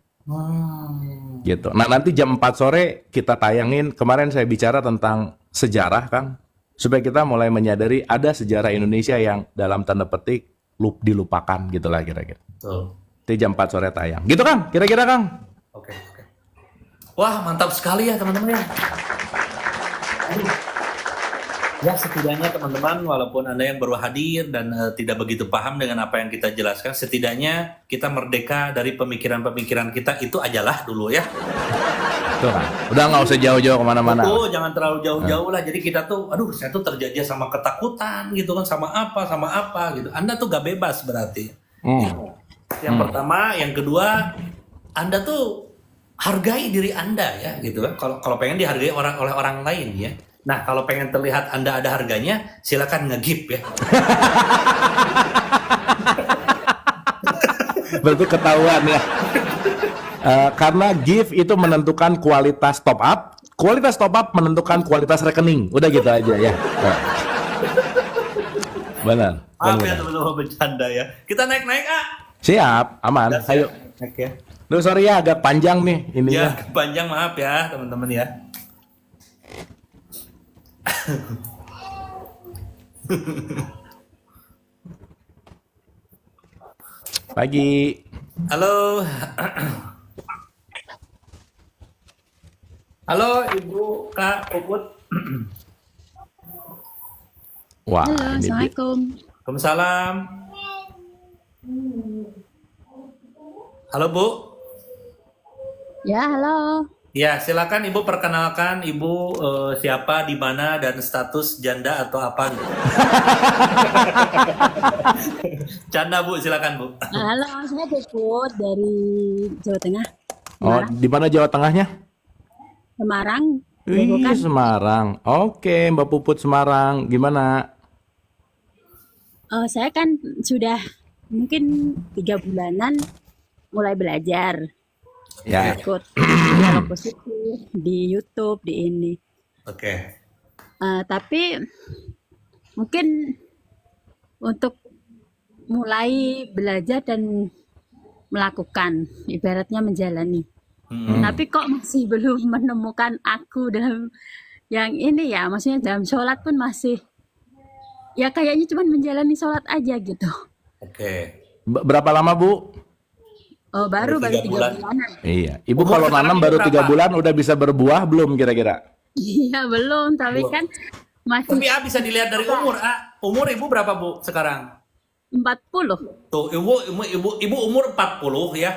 B: Gitu. Nah, nanti jam 4 sore kita tayangin. Kemarin saya bicara tentang sejarah, Kang. Supaya kita mulai menyadari ada sejarah Indonesia yang dalam tanda petik dilupakan gitulah kira-kira.
A: Betul.
B: Nanti jam 4 sore tayang. Gitu, Kang? Kira-kira, Kang?
A: Oke. Wah, mantap sekali ya teman-teman ya. Ya setidaknya teman-teman, walaupun Anda yang baru hadir dan tidak begitu paham dengan apa yang kita jelaskan, setidaknya kita merdeka dari pemikiran-pemikiran kita itu ajalah dulu ya.
B: Tuh, Kang. Udah nggak usah jauh-jauh kemana-mana.
A: Oh, jangan terlalu jauh-jauh lah. Jadi kita tuh, saya tuh terjajah sama ketakutan gitu kan, sama apa gitu. Anda tuh gak bebas berarti. Yang pertama, yang kedua, Anda tuh hargai diri Anda ya gitu kan. Kalau pengen dihargai oleh orang lain ya. Nah, kalau pengen terlihat Anda ada harganya, silakan nge-give ya.
B: Berarti ketahuan ya. Karena give itu menentukan kualitas top up, kualitas top up menentukan kualitas rekening. Udah gitu aja ya. Benar.
A: Maaf ya teman-teman bercanda ya. Kita naik-naik
B: Siap, aman.
A: Udah,
B: Ayo.
A: Naik ya.
B: Duh, sorry ya agak panjang nih ininya.
A: Ya, panjang maaf ya teman-teman ya.
B: Pagi.
A: Halo. Halo Ibu Kak Puput.
B: Wah,
C: Halo,
B: ini
C: Assalamualaikum.
A: Waalaikumsalam. Halo Bu.
C: Ya, halo.
A: Ya, silakan Ibu perkenalkan Ibu siapa, di mana, dan status janda atau apa gitu. Canda Bu, silakan Bu.
C: Halo, saya Puput dari Jawa Tengah.
B: Oh,
C: Semarang.
B: di mana Jawa Tengahnya?
C: Semarang.
B: Wih,
C: Bukan.
B: Semarang. Oke, Mbak Puput Semarang. Gimana?
C: Saya kan sudah mungkin 3 bulanan mulai belajar
B: Ya,
C: ikut dialog positif di YouTube di ini.
A: Oke.
C: Tapi mungkin untuk mulai belajar dan melakukan, ibaratnya menjalani. Tapi kok masih belum menemukan aku dalam yang ini ya, maksudnya dalam sholat pun masih, ya kayaknya cuma menjalani sholat aja gitu.
A: Oke.
B: berapa lama Bu?
C: Oh, baru
A: Baru 3
C: 3
A: bulan.
C: bulanan.
B: Iya, Ibu
A: Umur
B: kalau
A: sekarang
B: nanam
A: Ibu
B: baru 3
A: berapa?
B: bulan udah bisa berbuah belum kira-kira?
C: Iya belum, tapi
A: Belum.
C: kan masih
A: Tapi bisa dilihat dari umur Umur Ibu berapa Bu sekarang?
C: 40.
A: Tuh, ibu umur 40 ya,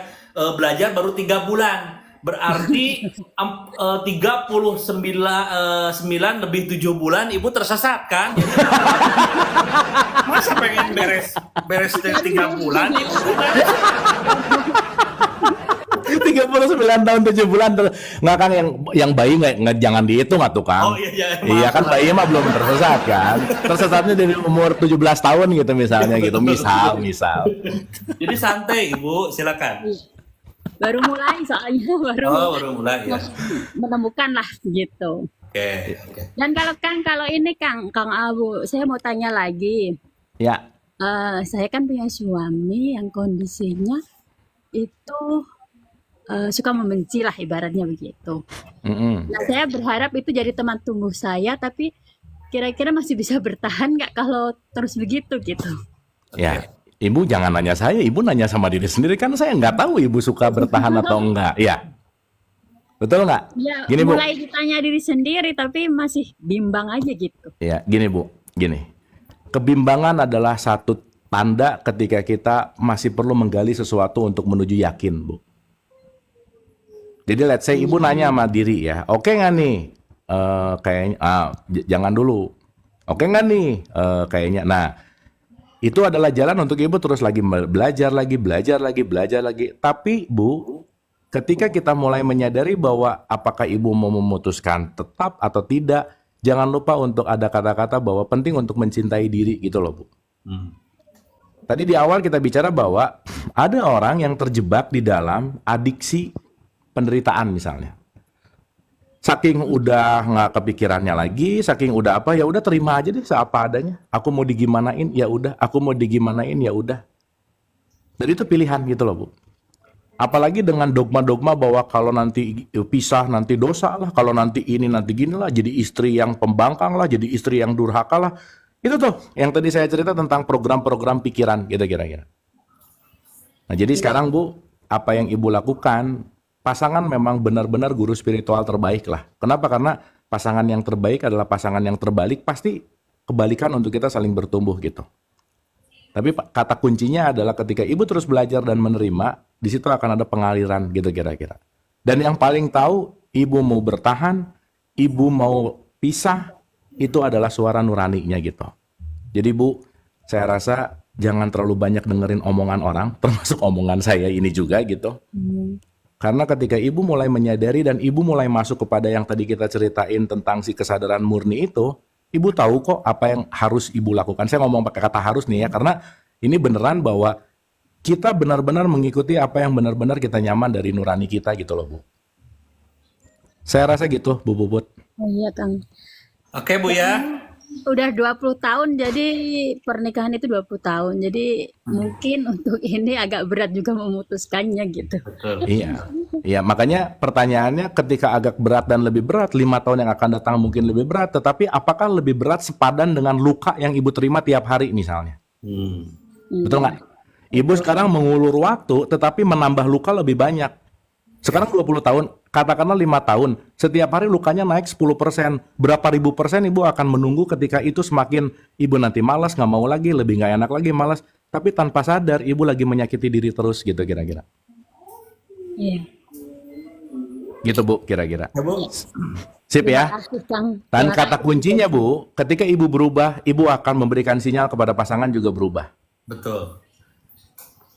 A: belajar baru 3 bulan. Berarti 39 lebih 7 bulan ibu tersesat kan? Jadi, masa pengen beres 3 bulan ibu?
B: 39 tahun 7 bulan nggak kan yang bayi nggak jangan dihitung atuh Kang.
A: Oh iya,
B: Iya kan
A: maaf.
B: bayi mah belum tersesat kan. Tersesatnya dari umur 17 tahun gitu misalnya gitu. Misal.
A: Jadi santai ibu, silakan.
C: Baru mulai soalnya
A: Oh, baru mulai ya.
C: menemukan lah gitu.
A: Oke.
C: Dan kalau ini Kang Abu, saya mau tanya lagi.
B: Ya.
C: Saya kan punya suami yang kondisinya itu suka membenci lah ibaratnya begitu. Nah, saya berharap itu jadi teman tumbuh saya, tapi kira-kira masih bisa bertahan nggak kalau terus begitu gitu?
B: Ya. Ibu jangan nanya saya, ibu nanya sama diri sendiri kan saya nggak tahu ibu suka bertahan atau enggak. Ya. Betul nggak?
C: Ya,
B: Gini Bu.
C: mulai ditanya diri sendiri tapi masih bimbang aja gitu.
B: Ya, gini Bu, gini. Kebimbangan adalah satu tanda ketika kita masih perlu menggali sesuatu untuk menuju yakin, Bu. Jadi let's say ibu nanya sama diri ya, oke nggak nih? Kayaknya, jangan dulu. Oke nggak nih? Kayaknya. Nah, itu adalah jalan untuk ibu terus lagi belajar lagi. Tapi Bu, ketika kita mulai menyadari bahwa apakah ibu mau memutuskan tetap atau tidak, jangan lupa untuk ada kata-kata bahwa penting untuk mencintai diri gitu loh Bu. Tadi di awal kita bicara bahwa ada orang yang terjebak di dalam adiksi penderitaan misalnya. Saking udah nggak kepikirannya lagi, saking udah apa ya udah terima aja deh seapa adanya. Aku mau digimanain ya udah, aku mau digimanain ya udah. Dan itu pilihan gitu loh Bu. Apalagi dengan dogma-dogma bahwa kalau nanti pisah nanti dosa lah, kalau nanti ini nanti gini lah, jadi istri yang pembangkang lah, jadi istri yang durhaka lah. Itu tuh yang tadi saya cerita tentang program-program pikiran gitu kira-kira. Nah jadi sekarang Bu, apa yang Ibu lakukan, pasangan memang benar-benar guru spiritual terbaik lah. Kenapa? Karena pasangan yang terbaik adalah pasangan yang terbalik, pasti kebalikan untuk kita saling bertumbuh gitu. Tapi kata kuncinya adalah ketika ibu terus belajar dan menerima, di situ akan ada pengaliran gitu kira-kira. Dan yang paling tahu, ibu mau bertahan, ibu mau pisah, itu adalah suara nuraninya gitu. Jadi Bu, saya rasa jangan terlalu banyak dengerin omongan orang, termasuk omongan saya ini juga gitu. Karena ketika ibu mulai menyadari dan ibu mulai masuk kepada yang tadi kita ceritain tentang si kesadaran murni itu, ibu tahu kok apa yang harus ibu lakukan. Saya ngomong pakai kata harus nih ya, karena ini beneran bahwa kita benar-benar mengikuti apa yang benar-benar kita nyaman dari nurani kita gitu loh, Bu. Saya rasa gitu, Bu Puput.
C: Oh iya, Kang.
A: Oke, Bu ya.
C: Udah 20 tahun, jadi pernikahan itu 20 tahun. Jadi mungkin untuk ini agak berat juga memutuskannya gitu.
A: Betul.
B: Iya, iya. Makanya pertanyaannya ketika agak berat dan lebih berat, 5 tahun yang akan datang mungkin lebih berat. Tetapi apakah lebih berat sepadan dengan luka yang ibu terima tiap hari misalnya? Betul nggak? Ibu sekarang mengulur waktu, tetapi menambah luka lebih banyak. Sekarang 20 tahun, katakanlah 5 tahun, setiap hari lukanya naik 10%. Berapa ribu persen ibu akan menunggu ketika itu semakin ibu nanti malas, nggak mau lagi, lebih nggak enak lagi, malas. Tapi tanpa sadar, ibu lagi menyakiti diri terus gitu kira-kira.
C: Iya.
B: Gitu Bu, kira-kira.
A: Ya, Bu.
B: Sip
C: Terima
B: ya.
C: kasih, Kang.
B: Dan
C: Terima
B: kata
C: kasih.
B: kuncinya Bu, ketika ibu berubah, ibu akan memberikan sinyal kepada pasangan juga berubah.
A: Betul.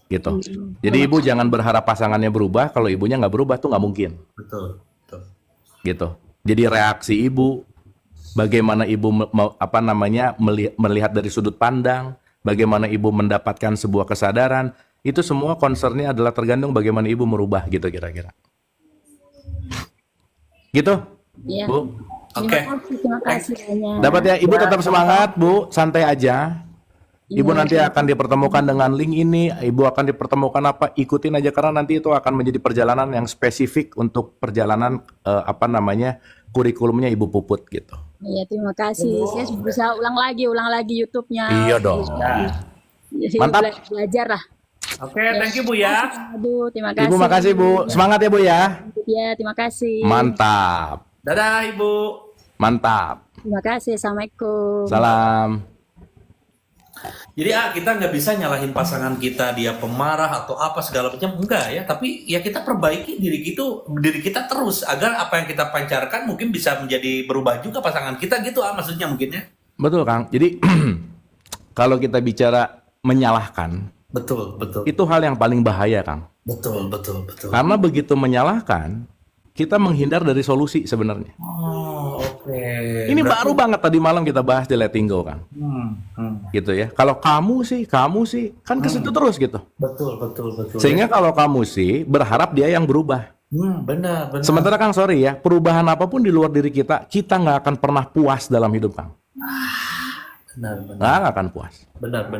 B: Gitu. Jadi ibu jangan berharap pasangannya berubah, kalau ibunya nggak berubah tuh nggak mungkin.
A: Betul. Betul.
B: Gitu. Jadi reaksi ibu, bagaimana ibu melihat dari sudut pandang, bagaimana ibu mendapatkan sebuah kesadaran, itu semua concernnya adalah tergantung bagaimana ibu merubah gitu kira-kira. Gitu,
C: Iya.
B: Bu.
A: Oke.
C: Terima kasih banyak.
B: Dapat ya, ibu tetap semangat, Bu, santai aja. Ibu nanti akan dipertemukan dengan link ini, ibu akan dipertemukan apa, ikutin aja karena nanti itu akan menjadi perjalanan yang spesifik untuk perjalanan kurikulumnya Ibu Puput gitu.
C: Iya, terima kasih. Saya berusaha ulang lagi YouTube-nya.
B: Iya dong.
C: Jadi
B: Mantap.
C: belajar lah.
A: Oke, thank you Bu ya.
C: Aduh, terima kasih.
B: Ibu makasih Bu, semangat ya Bu ya.
C: Ya, terima kasih.
B: Mantap,
A: Dadah Ibu.
B: mantap.
C: Terima kasih. Assalamualaikum.
B: Salam.
A: Jadi kita nggak bisa nyalahin pasangan kita dia pemarah atau apa segala macam, enggak ya. Tapi ya kita perbaiki diri kita terus agar apa yang kita pancarkan mungkin bisa menjadi berubah juga pasangan kita gitu maksudnya mungkin ya.
B: Betul Kang. Jadi kalau kita bicara menyalahkan,
A: Betul.
B: itu hal yang paling bahaya Kang.
A: Betul.
B: Karena begitu menyalahkan, kita menghindar dari solusi sebenarnya.
A: Oh, oke.
B: Ini baru banget tadi malam kita bahas di Letting Go Kang. Gitu ya. Kalau kamu sih, kan ke situ terus gitu.
A: Betul.
B: Sehingga kalau kamu sih berharap dia yang berubah.
A: Benar.
B: Sementara Kang sorry ya, perubahan apapun di luar diri kita nggak akan pernah puas dalam hidup Kang.
A: Benar.
B: Nggak akan puas.
A: Benar.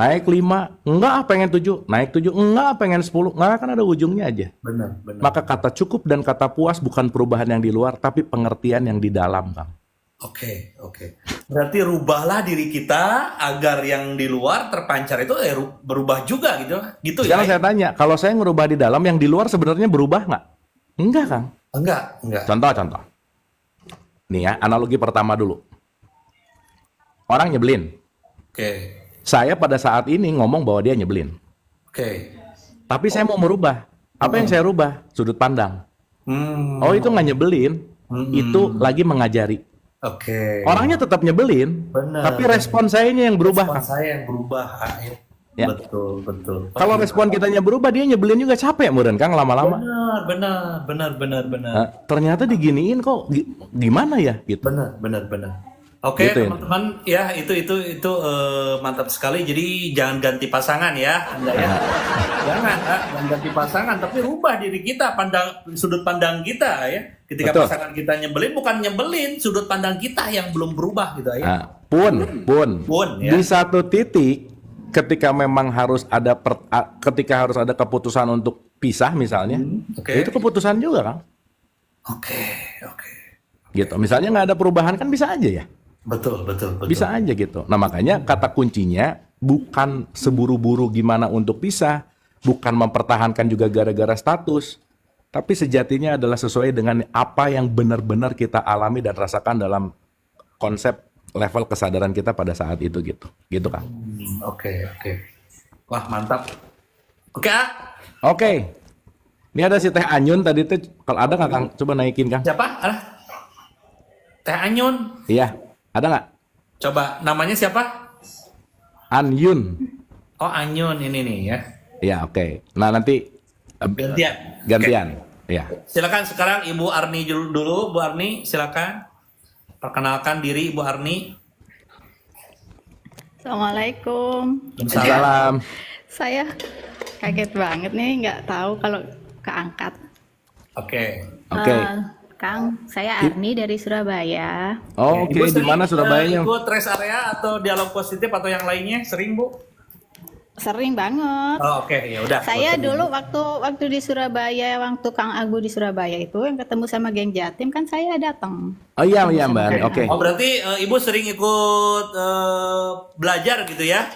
B: Naik 5, enggak pengen 7. Naik 7, enggak pengen 10. Nggak akan ada ujungnya aja.
A: Benar.
B: Maka kata cukup dan kata puas bukan perubahan yang di luar, tapi pengertian yang di dalam Kang.
A: Oke. Berarti rubahlah diri kita agar yang di luar terpancar itu berubah juga gitu. Gitu
B: Sekarang
A: ya.
B: saya tanya, kalau saya ngerubah di dalam, yang di luar sebenarnya berubah nggak? Enggak Kang.
A: Enggak.
B: Contoh. Nih ya, analogi pertama dulu. Orang nyebelin.
A: Oke.
B: Saya pada saat ini ngomong bahwa dia nyebelin.
A: Oke.
B: Tapi saya mau merubah. Apa yang saya rubah? Sudut pandang. Oh itu nggak nyebelin. Itu lagi mengajari.
A: Oke.
B: Orangnya tetap nyebelin.
A: Benar.
B: Tapi respon sayanya yang berubah.
A: Respon saya yang berubah.
B: Ya.
A: Betul.
B: Kalau respon kitanya berubah, dia nyebelin juga capek meren Kang lama-lama.
A: Benar.
B: Nah, ternyata diginiin kok gimana ya gitu.
A: Benar. Oke,
B: Gitu ya.
A: teman-teman, ya itu mantap sekali. Jadi jangan ganti pasangan ya, Anda ya. Jangan ganti pasangan, tapi rubah diri kita, sudut pandang kita ya. Ketika
B: Betul.
A: pasangan kita nyebelin, bukan nyebelin, sudut pandang kita yang belum berubah gitu ya.
B: Nah, pun
A: ya.
B: di satu titik ketika memang harus ada keputusan untuk pisah misalnya,
A: Oke.
B: itu keputusan juga Kang.
A: Oke.
B: Gitu. Misalnya nggak ada perubahan kan bisa aja ya.
A: Betul.
B: Bisa aja gitu. Nah makanya kata kuncinya bukan seburu-buru gimana untuk pisah, bukan mempertahankan juga gara-gara status, tapi sejatinya adalah sesuai dengan apa yang benar-benar kita alami dan rasakan dalam konsep level kesadaran kita pada saat itu gitu. Gitu Kang.
A: Oke. Wah mantap. Oke.
B: Oke. Ini ada si Teh Anyun tadi tuh, kalau ada nggak Kang? Coba naikin Kang.
A: Siapa? Teh Anyun.
B: Iya, ada nggak?
A: Coba namanya siapa?
B: Anyun.
A: Oh Anyun ini nih ya.
B: Ya oke. Nah nanti gantian. Ya.
A: Silakan sekarang Ibu Arni dulu. Bu Arni silakan. Perkenalkan diri Ibu Arni.
D: Assalamualaikum.
B: Salam.
D: Saya Kaget banget nih, nggak tahu kalau keangkat.
A: Oke.
B: Oke.
D: Kang, saya Arni dari Surabaya.
B: Oke,
A: Ibu
B: di
A: sering,
B: mana Surabayanya?
A: ikut rest area atau dialog positif atau yang lainnya? Sering, Bu?
D: Sering banget.
A: Oh, oke, ya udah.
D: Saya dulu waktu di Surabaya, waktu Kang Agu di Surabaya itu yang ketemu sama geng Jatim kan saya datang.
B: Oh iya Mbak Arni. Oke.
A: Oh, berarti Ibu sering ikut belajar gitu ya?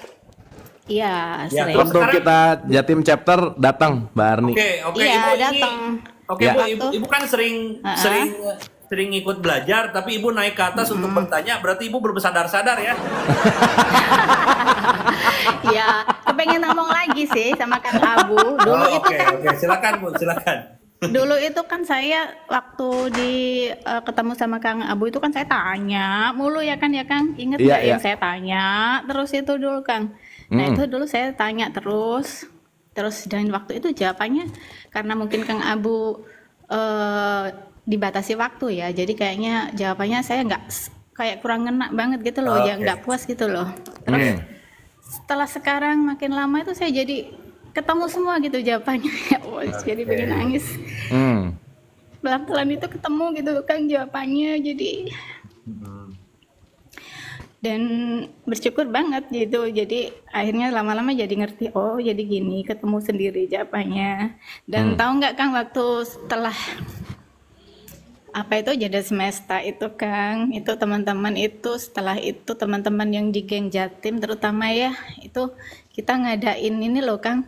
D: Iya,
A: Ya,
D: sering.
A: terus
B: Waktu
A: sekarang-
B: kita Jatim chapter datang Mbak Arni.
A: Oke,
D: Iya,
A: Ibu ini.
D: datang.
A: Oke,
B: Ya.
A: Ibu kan sering ikut belajar, tapi Ibu naik ke atas untuk bertanya, berarti Ibu belum sadar-sadar ya?
D: Ya, kepengen ngomong lagi sih sama Kang Abu. Dulu
A: Oh,
D: itu
A: oke,
D: kan
A: oke, silakan Bu, silakan.
D: Dulu itu kan saya waktu ketemu sama Kang Abu itu kan saya tanya mulu ya Kang. Ingat
B: Iya,
D: nggak
B: iya.
D: yang saya tanya terus itu dulu Kang. Nah itu dulu saya tanya terus dan waktu itu jawabannya karena mungkin Kang Abu dibatasi waktu ya. Jadi kayaknya jawabannya saya nggak kayak kurang ngena banget gitu loh, ya
A: Oke.
D: nggak puas gitu loh. Terus setelah sekarang makin lama itu saya jadi ketemu semua gitu jawabannya. Oh, jadi pengen nangis. Pelan-pelan itu ketemu gitu kan jawabannya, jadi dan bersyukur banget gitu. Jadi akhirnya lama-lama jadi ngerti, oh jadi gini, ketemu sendiri jawabannya. Dan tahu nggak Kang, waktu setelah apa itu jeda semesta itu Kang, itu teman-teman itu setelah itu teman-teman yang di geng Jatim terutama ya, itu kita ngadain ini loh Kang,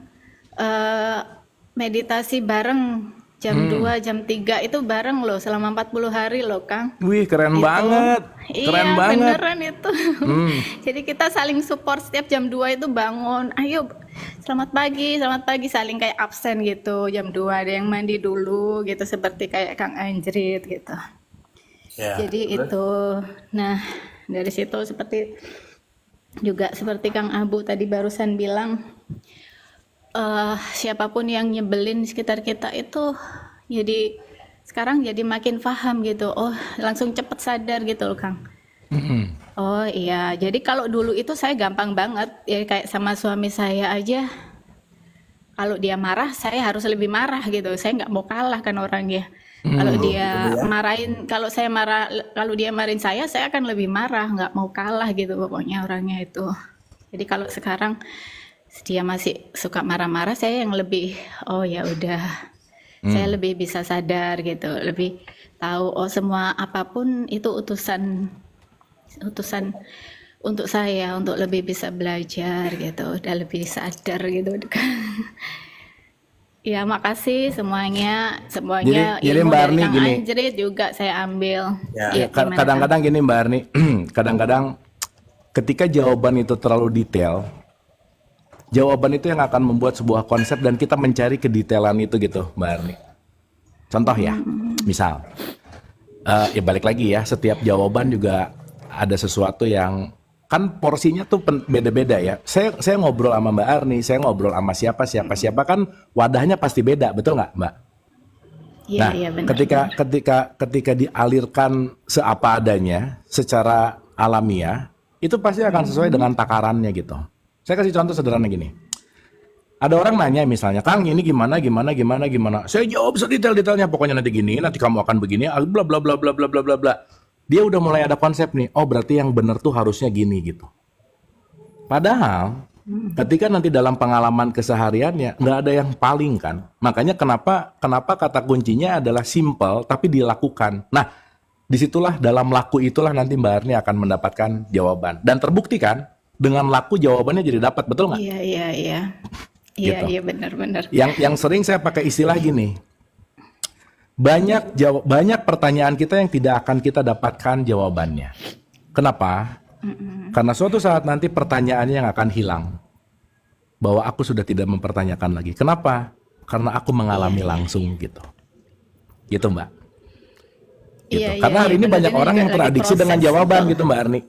D: meditasi bareng jam 2, jam 3 itu bareng loh selama 40 hari loh Kang.
B: Wih, keren
D: Itu.
B: banget. Keren
D: Iya,
B: banget.
D: beneran itu. Jadi kita saling support setiap jam 2 itu bangun. Ayo, selamat pagi, saling kayak absen gitu. Jam 2 ada yang mandi dulu gitu seperti kayak Kang Anjrit gitu.
A: Ya,
D: Jadi
A: terus?
D: itu. Nah, dari situ seperti Kang Abu tadi barusan bilang, siapapun yang nyebelin di sekitar kita itu jadi sekarang jadi makin paham gitu. Oh, langsung cepet sadar gitu loh Kang. Oh iya, jadi kalau dulu itu saya gampang banget ya, kayak sama suami saya aja, kalau dia marah saya harus lebih marah gitu. Saya nggak mau kalah kan orangnya. Kalau dia marahin, kalau dia marahin saya akan lebih marah, nggak mau kalah gitu pokoknya orangnya itu. Jadi kalau sekarang dia masih suka marah-marah, saya yang lebih, oh ya udah, saya lebih bisa sadar gitu, lebih tahu oh semua apapun itu utusan untuk saya untuk lebih bisa belajar gitu, udah lebih sadar gitu. Ya makasih semuanya
B: Jadi
D: ilmu
B: Mbak
D: dari
B: Arni
D: Kang
B: gini.
D: Anjrit juga saya ambil.
A: Ya.
D: Iya, gimana, Kang?
B: Kadang-kadang gini Mbak Arni, kadang-kadang ketika jawaban itu terlalu detail, jawaban itu yang akan membuat sebuah konsep dan kita mencari kedetailan itu gitu Mbak Arni. Contoh ya, misal, ya balik lagi ya, setiap jawaban juga ada sesuatu yang kan porsinya tuh beda-beda ya. Saya ngobrol sama Mbak Arni, saya ngobrol sama siapa kan wadahnya pasti beda, betul nggak Mbak?
D: Iya,
B: Nah,
D: iya benar.
B: ketika dialirkan seapa adanya, secara alamiah, itu pasti akan sesuai dengan takarannya gitu. Saya kasih contoh sederhana gini. Ada orang nanya misalnya, Kang ini gimana. Saya jawab sedetail-detailnya, pokoknya nanti gini, nanti kamu akan begini, bla bla bla bla bla bla bla bla. Dia udah mulai ada konsep nih, oh berarti yang benar tuh harusnya gini gitu. Padahal ketika nanti dalam pengalaman kesehariannya nggak ada yang paling kan. Makanya kenapa kata kuncinya adalah simple tapi dilakukan. Nah, disitulah dalam laku itulah nanti Mbak Arni akan mendapatkan jawaban. Dan terbukti kan dengan laku jawabannya jadi dapat, betul nggak?
D: Iya.
B: Gitu.
D: Iya benar.
B: Yang sering saya pakai istilah gini. Banyak pertanyaan kita yang tidak akan kita dapatkan jawabannya. Kenapa? Karena suatu saat nanti pertanyaannya yang akan hilang. Bahwa aku sudah tidak mempertanyakan lagi. Kenapa? Karena aku mengalami langsung gitu. Gitu Mbak. Gitu.
D: Iya,
B: Karena hari ini
D: benar.
B: banyak
D: Ini
B: orang yang
D: lagi
B: teradiksi
D: proses
B: dengan jawaban
D: gitu.
B: gitu Mbak Arni.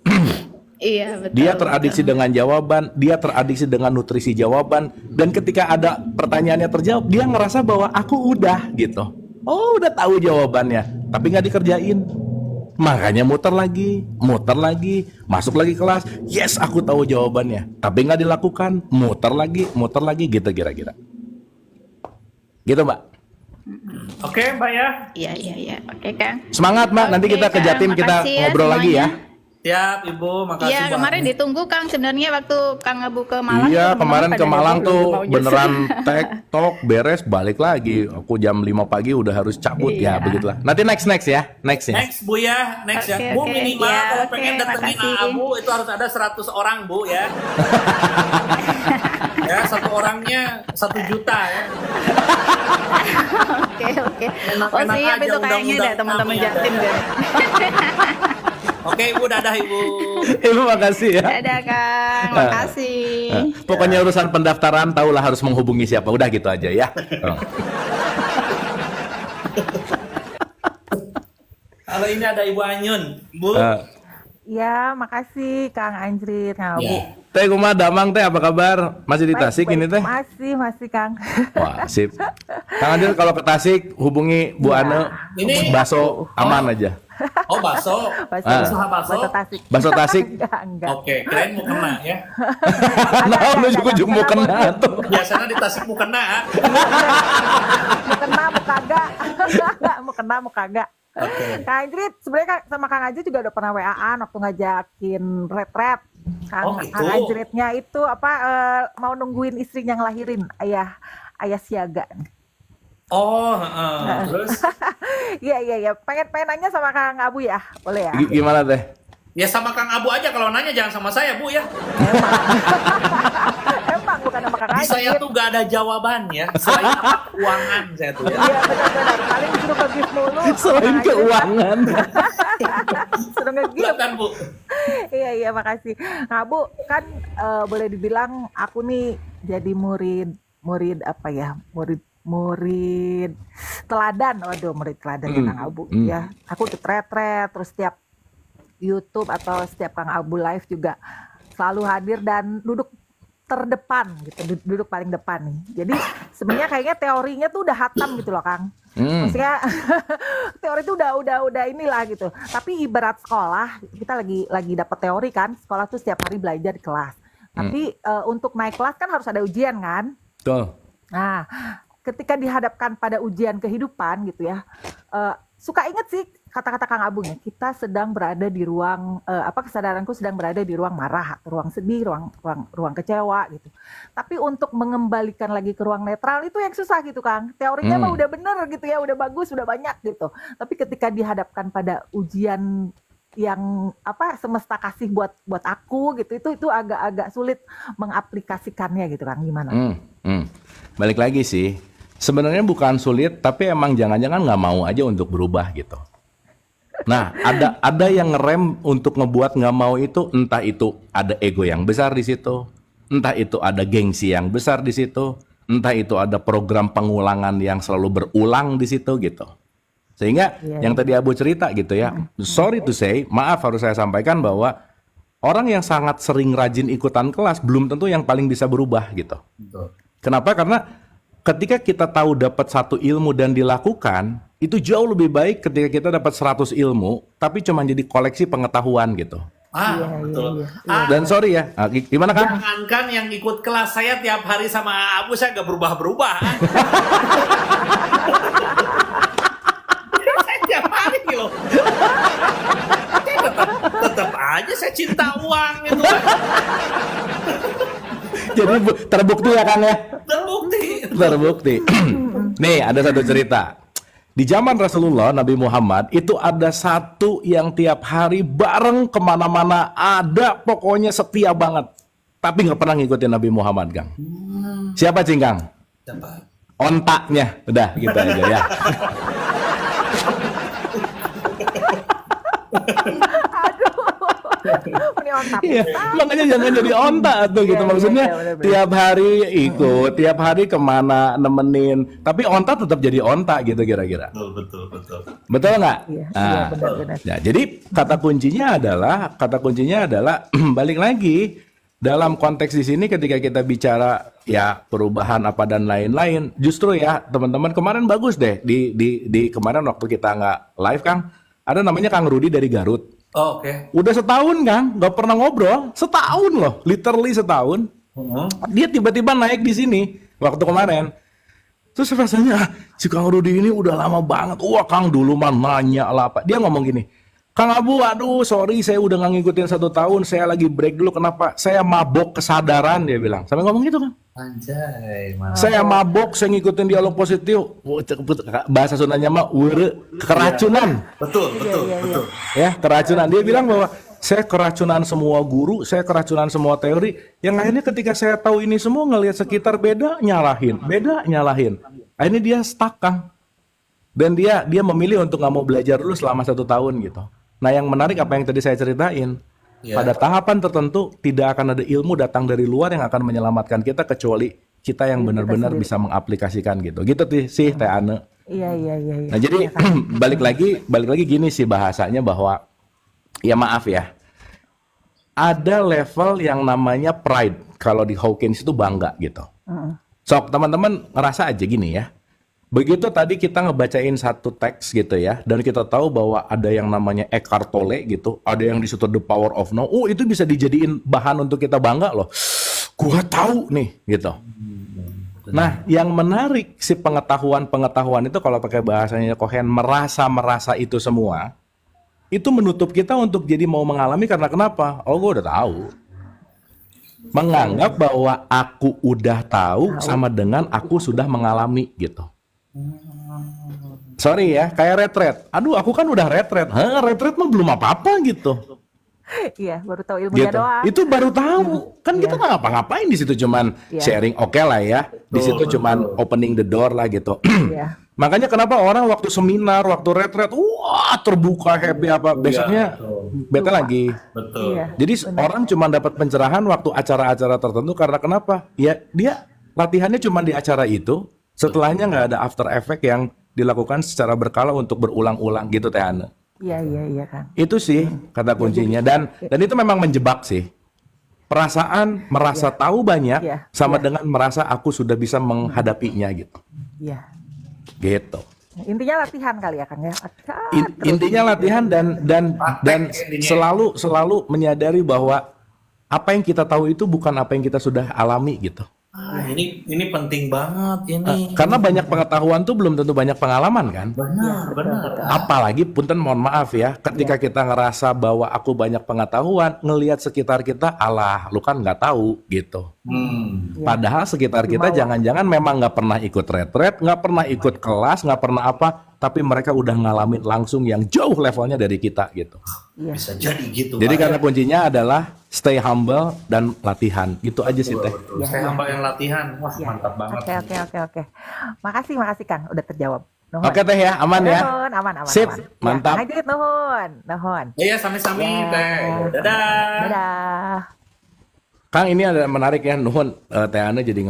D: Iya betul.
B: Dia teradiksi dengan jawaban, dia teradiksi dengan nutrisi jawaban, dan ketika ada pertanyaannya terjawab, dia ngerasa bahwa aku udah gitu. Oh, udah tahu jawabannya, tapi nggak dikerjain. Makanya muter lagi, masuk lagi kelas. Yes, aku tahu jawabannya, tapi nggak dilakukan. Muter lagi, gitu kira-kira. Gitu Mbak.
A: Oke, Mbak ya.
D: Iya. Oke, Kang.
B: Semangat Mbak, nanti
D: Oke,
B: kita ke
D: Kang.
B: Jatim kita
D: Makasih ya
B: ngobrol lagi ya.
D: semuanya.
A: Siap, Ibu. Makasih
D: Iya, kemarin
A: banget.
D: ditunggu Kang sebenarnya waktu Kang Abu ke Malang.
B: Iya,
D: tuh,
B: kemarin
D: teman-teman
B: ke
D: pada
B: Malang
D: heboh,
B: tuh
D: belum mau nyusul.
B: beneran tek-tok beres balik lagi. Aku jam 5 pagi udah harus cabut ya,
D: Iya.
B: begitulah. Nanti next ya. Next ya.
A: Next Bu ya, next ya.
D: Oke,
A: Bu
D: oke.
A: minimal
D: Ya,
A: kalau
D: oke,
A: pengen datengin
D: makasih.
A: Abu itu harus ada 100 orang Bu ya. Ya, satu orangnya 1 juta ya.
D: Oke. Oh,
A: Enak-enak
D: siap
A: aja
D: itu kayaknya
A: undang-undang
D: deh teman-teman
A: kami ya.
D: Jatim deh.
A: Oke Ibu, dadah Ibu.
B: Ibu makasih ya.
D: Dadah Kang, makasih.
B: Pokoknya urusan pendaftaran tahulah harus menghubungi siapa. Udah gitu aja ya. Oh.
A: Kalau ini ada Ibu Anyun, Bu.
E: Ya, makasih Kang Anjrit, Kang Abu.
A: Ya.
B: Teh Kuma Damang teh apa kabar? Masih di Tasik
E: Baik,
B: ini teh?
E: Masih Kang.
B: Wah, sip. Kang Adil kalau ke Tasik hubungi Bu Ane.
A: Ini-
B: Baso aman aja.
A: Oh, bakso. Usaha bakso.
E: Tasik.
B: Baso Tasik.
E: Enggak.
A: Oke, keren mau kena ya.
B: Nah, lu juga mau kena tuh.
A: Biasanya di Tasik mau kena.
E: Mau kena, mau kagak. Mau kagak.
A: Oke.
E: Kang Anjrit, sebenarnya sama Kang Anjrit juga udah pernah WA-an waktu ngajakin retret.
A: Oh, gitu.
E: Kang Anjritnya itu mau nungguin istrinya ngelahirin, ayah siaga.
A: Oh, terus
E: Iya. Pengen nanya sama Kang Abu ya, boleh ya?
B: Gimana teh?
A: ya sama Kang Abu aja kalau nanya jangan sama saya Bu ya.
E: Emang bukan sama Kang
A: Di saya
E: Anjrit.
A: tuh gak ada jawaban ya. Selain apa keuangan saya tuh ya.
E: Iya benar-benar, paling suruh nge-gift mulu.
B: Selain
E: Kang Anjrit.
B: keuangan.
E: Suruh nge-gift.
A: Silakan Bu.
E: Iya, makasih. Nah, Bu, kan boleh dibilang aku nih jadi murid apa ya? Murid teladan. Waduh, murid teladan ya Kang Abu ya. Aku tuh retret terus setiap YouTube atau setiap Kang Abu live juga selalu hadir dan duduk terdepan gitu, duduk paling depan nih. Jadi sebenarnya kayaknya teorinya tuh udah hatam gitu loh Kang. Maksudnya teori itu udah inilah gitu. Tapi ibarat sekolah, kita lagi dapat teori kan, sekolah tuh setiap hari belajar di kelas. Tapi untuk naik kelas kan harus ada ujian kan.
B: Tuh.
E: Nah, ketika dihadapkan pada ujian kehidupan gitu ya, suka inget sih kata-kata Kang Abu ya, kita sedang berada di ruang kesadaranku sedang berada di ruang marah, ruang sedih, ruang kecewa gitu. Tapi untuk mengembalikan lagi ke ruang netral itu yang susah gitu Kang. Teorinya mah udah bener gitu ya, udah bagus, udah banyak gitu. Tapi ketika dihadapkan pada ujian yang semesta kasih buat aku gitu, itu agak sulit mengaplikasikannya gitu Kang. Gimana?
B: Balik lagi sih. Sebenarnya bukan sulit, tapi emang jangan-jangan nggak mau aja untuk berubah gitu. Nah, ada yang ngerem untuk ngebuat nggak mau itu, entah itu ada ego yang besar di situ, entah itu ada gengsi yang besar di situ, entah itu ada program pengulangan yang selalu berulang di situ gitu. Sehingga yang tadi Abu cerita gitu ya, sorry to say, maaf harus saya sampaikan bahwa orang yang sangat sering rajin ikutan kelas belum tentu yang paling bisa berubah gitu. Kenapa? Karena ketika kita tahu dapat satu ilmu dan dilakukan, itu jauh lebih baik ketika kita dapat 100 ilmu, tapi cuma jadi koleksi pengetahuan gitu.
A: Betul.
B: Dan sorry ya, gimana Kang?
A: Jangankan yang ikut kelas saya tiap hari sama Abu saya gak berubah-berubah. Saya tiap hari loh. Tetap aja saya cinta uang gitu.
B: Jadi terbukti ya Kang ya? Terbukti. Nih ada satu cerita. Di zaman Rasulullah Nabi Muhammad itu ada satu yang tiap hari bareng kemana-mana, ada pokoknya setia banget. Tapi nggak pernah ngikutin Nabi Muhammad Kang. Siapa Cingkang?
A: Siapa?
B: Ontaknya. Udah gitu aja ya. Iya, makanya jangan jadi onta tuh gitu. Maksudnya tiap hari ikut, tiap hari kemana nemenin. Tapi onta tetap jadi onta gitu kira-kira.
A: Betul.
B: Betul nggak?
E: Iya,
B: Nah,
E: benar-benar.
B: ya, jadi kata kuncinya adalah balik lagi dalam konteks di sini ketika kita bicara ya perubahan apa dan lain-lain. Justru ya teman-teman kemarin bagus deh di kemarin waktu kita nggak live Kang, ada namanya Kang Rudi dari Garut.
A: Oh, oke.
B: Udah setahun Kang, nggak pernah ngobrol, setahun loh, literally setahun. Dia tiba-tiba naik di sini waktu kemarin. Terus rasanya si Kang Rudi ini udah lama banget. Wah Kang dulu mah nanya lah Pak. Dia ngomong gini, Kang Abu, aduh sorry saya udah nggak ngikutin 1 tahun. Saya lagi break dulu. Kenapa? Saya mabok kesadaran, dia bilang. Sampai ngomong gitu kan.
A: Anjay, mantap.
B: Saya mabok, saya ngikutin dialog positif. Bahasa Sundanya mah keracunan.
A: Betul.
B: Ya, keracunan. Dia bilang bahwa saya keracunan semua guru, saya keracunan semua teori. Yang akhirnya ketika saya tahu ini semua, ngelihat sekitar beda, nyalahin. Akhirnya dia stuck, Kang. Dan dia memilih untuk nggak mau belajar dulu selama 1 tahun gitu. Nah, yang menarik apa yang tadi saya ceritain. Pada tahapan tertentu tidak akan ada ilmu datang dari luar yang akan menyelamatkan kita kecuali kita yang benar-benar bisa mengaplikasikan gitu. Gitu sih Teh Ane.
E: Iya.
B: Nah, jadi balik lagi gini sih bahasanya bahwa ya maaf ya. Ada level yang namanya pride kalau di Hawkins itu bangga gitu. Sok teman-teman ngerasa aja gini ya. Begitu tadi kita ngebacain satu teks gitu ya, dan kita tahu bahwa ada yang namanya Eckhart Tolle gitu, ada yang disitu The Power of Now. Oh, itu bisa dijadiin bahan untuk kita bangga loh. Gua tahu nih gitu. Nah, yang menarik si pengetahuan itu kalau pakai bahasanya Cohen merasa itu semua, itu menutup kita untuk jadi mau mengalami karena kenapa? Oh, gua udah tahu. Menganggap bahwa aku udah tahu sama dengan aku sudah mengalami gitu. Sorry ya, kayak retret. Aduh, aku kan udah retret. Retret mah belum apa-apa gitu.
E: Iya, baru tahu ilmunya doang.
B: Itu baru tahu. Kan kita nggak ngapa-ngapain di situ, cuman sharing oke lah ya. Di situ cuman opening the door lah gitu. Makanya kenapa orang waktu seminar, waktu retret, wah terbuka happy apa, besoknya bete lagi.
A: Betul.
B: Jadi orang cuma dapat pencerahan waktu acara-acara tertentu karena kenapa? Ya dia latihannya cuma di acara itu. Setelahnya nggak ada after effect yang dilakukan secara berkala untuk berulang-ulang gitu Teh Ane.
E: Iya kan.
B: Itu sih kata kuncinya dan itu memang menjebak sih. Perasaan merasa tahu banyak sama dengan merasa aku sudah bisa menghadapinya gitu.
E: Iya.
B: Gitu.
E: Intinya latihan kali ya Kang ya.
B: Intinya latihan dan selalu menyadari bahwa apa yang kita tahu itu bukan apa yang kita sudah alami gitu.
A: Ini penting banget ini.
B: Karena banyak pengetahuan tuh belum tentu banyak pengalaman kan.
A: Benar.
B: Apalagi punten mohon maaf ya, ketika kita ngerasa bahwa aku banyak pengetahuan, ngelihat sekitar kita, alah, lu kan nggak tahu gitu. Padahal sekitar kita jangan-jangan memang nggak pernah ikut retret, nggak pernah ikut kelas, nggak pernah apa, tapi mereka udah ngalamin langsung yang jauh levelnya dari kita gitu.
A: Bisa jadi gitu.
B: Jadi karena kuncinya adalah stay humble dan latihan. Gitu aja sih Teh.
A: Stay humble dan latihan. Wah, mantap banget.
E: Oke. Makasih Kang, udah terjawab. Nuhun.
B: Oke Teh ya, aman ya.
E: Aman.
B: Sip, mantap.
E: Lanjut nuhun.
A: Iya, sami-sami Teh. Dadah.
B: Kang, ini ada menarik ya, nuhun Teh Ane jadi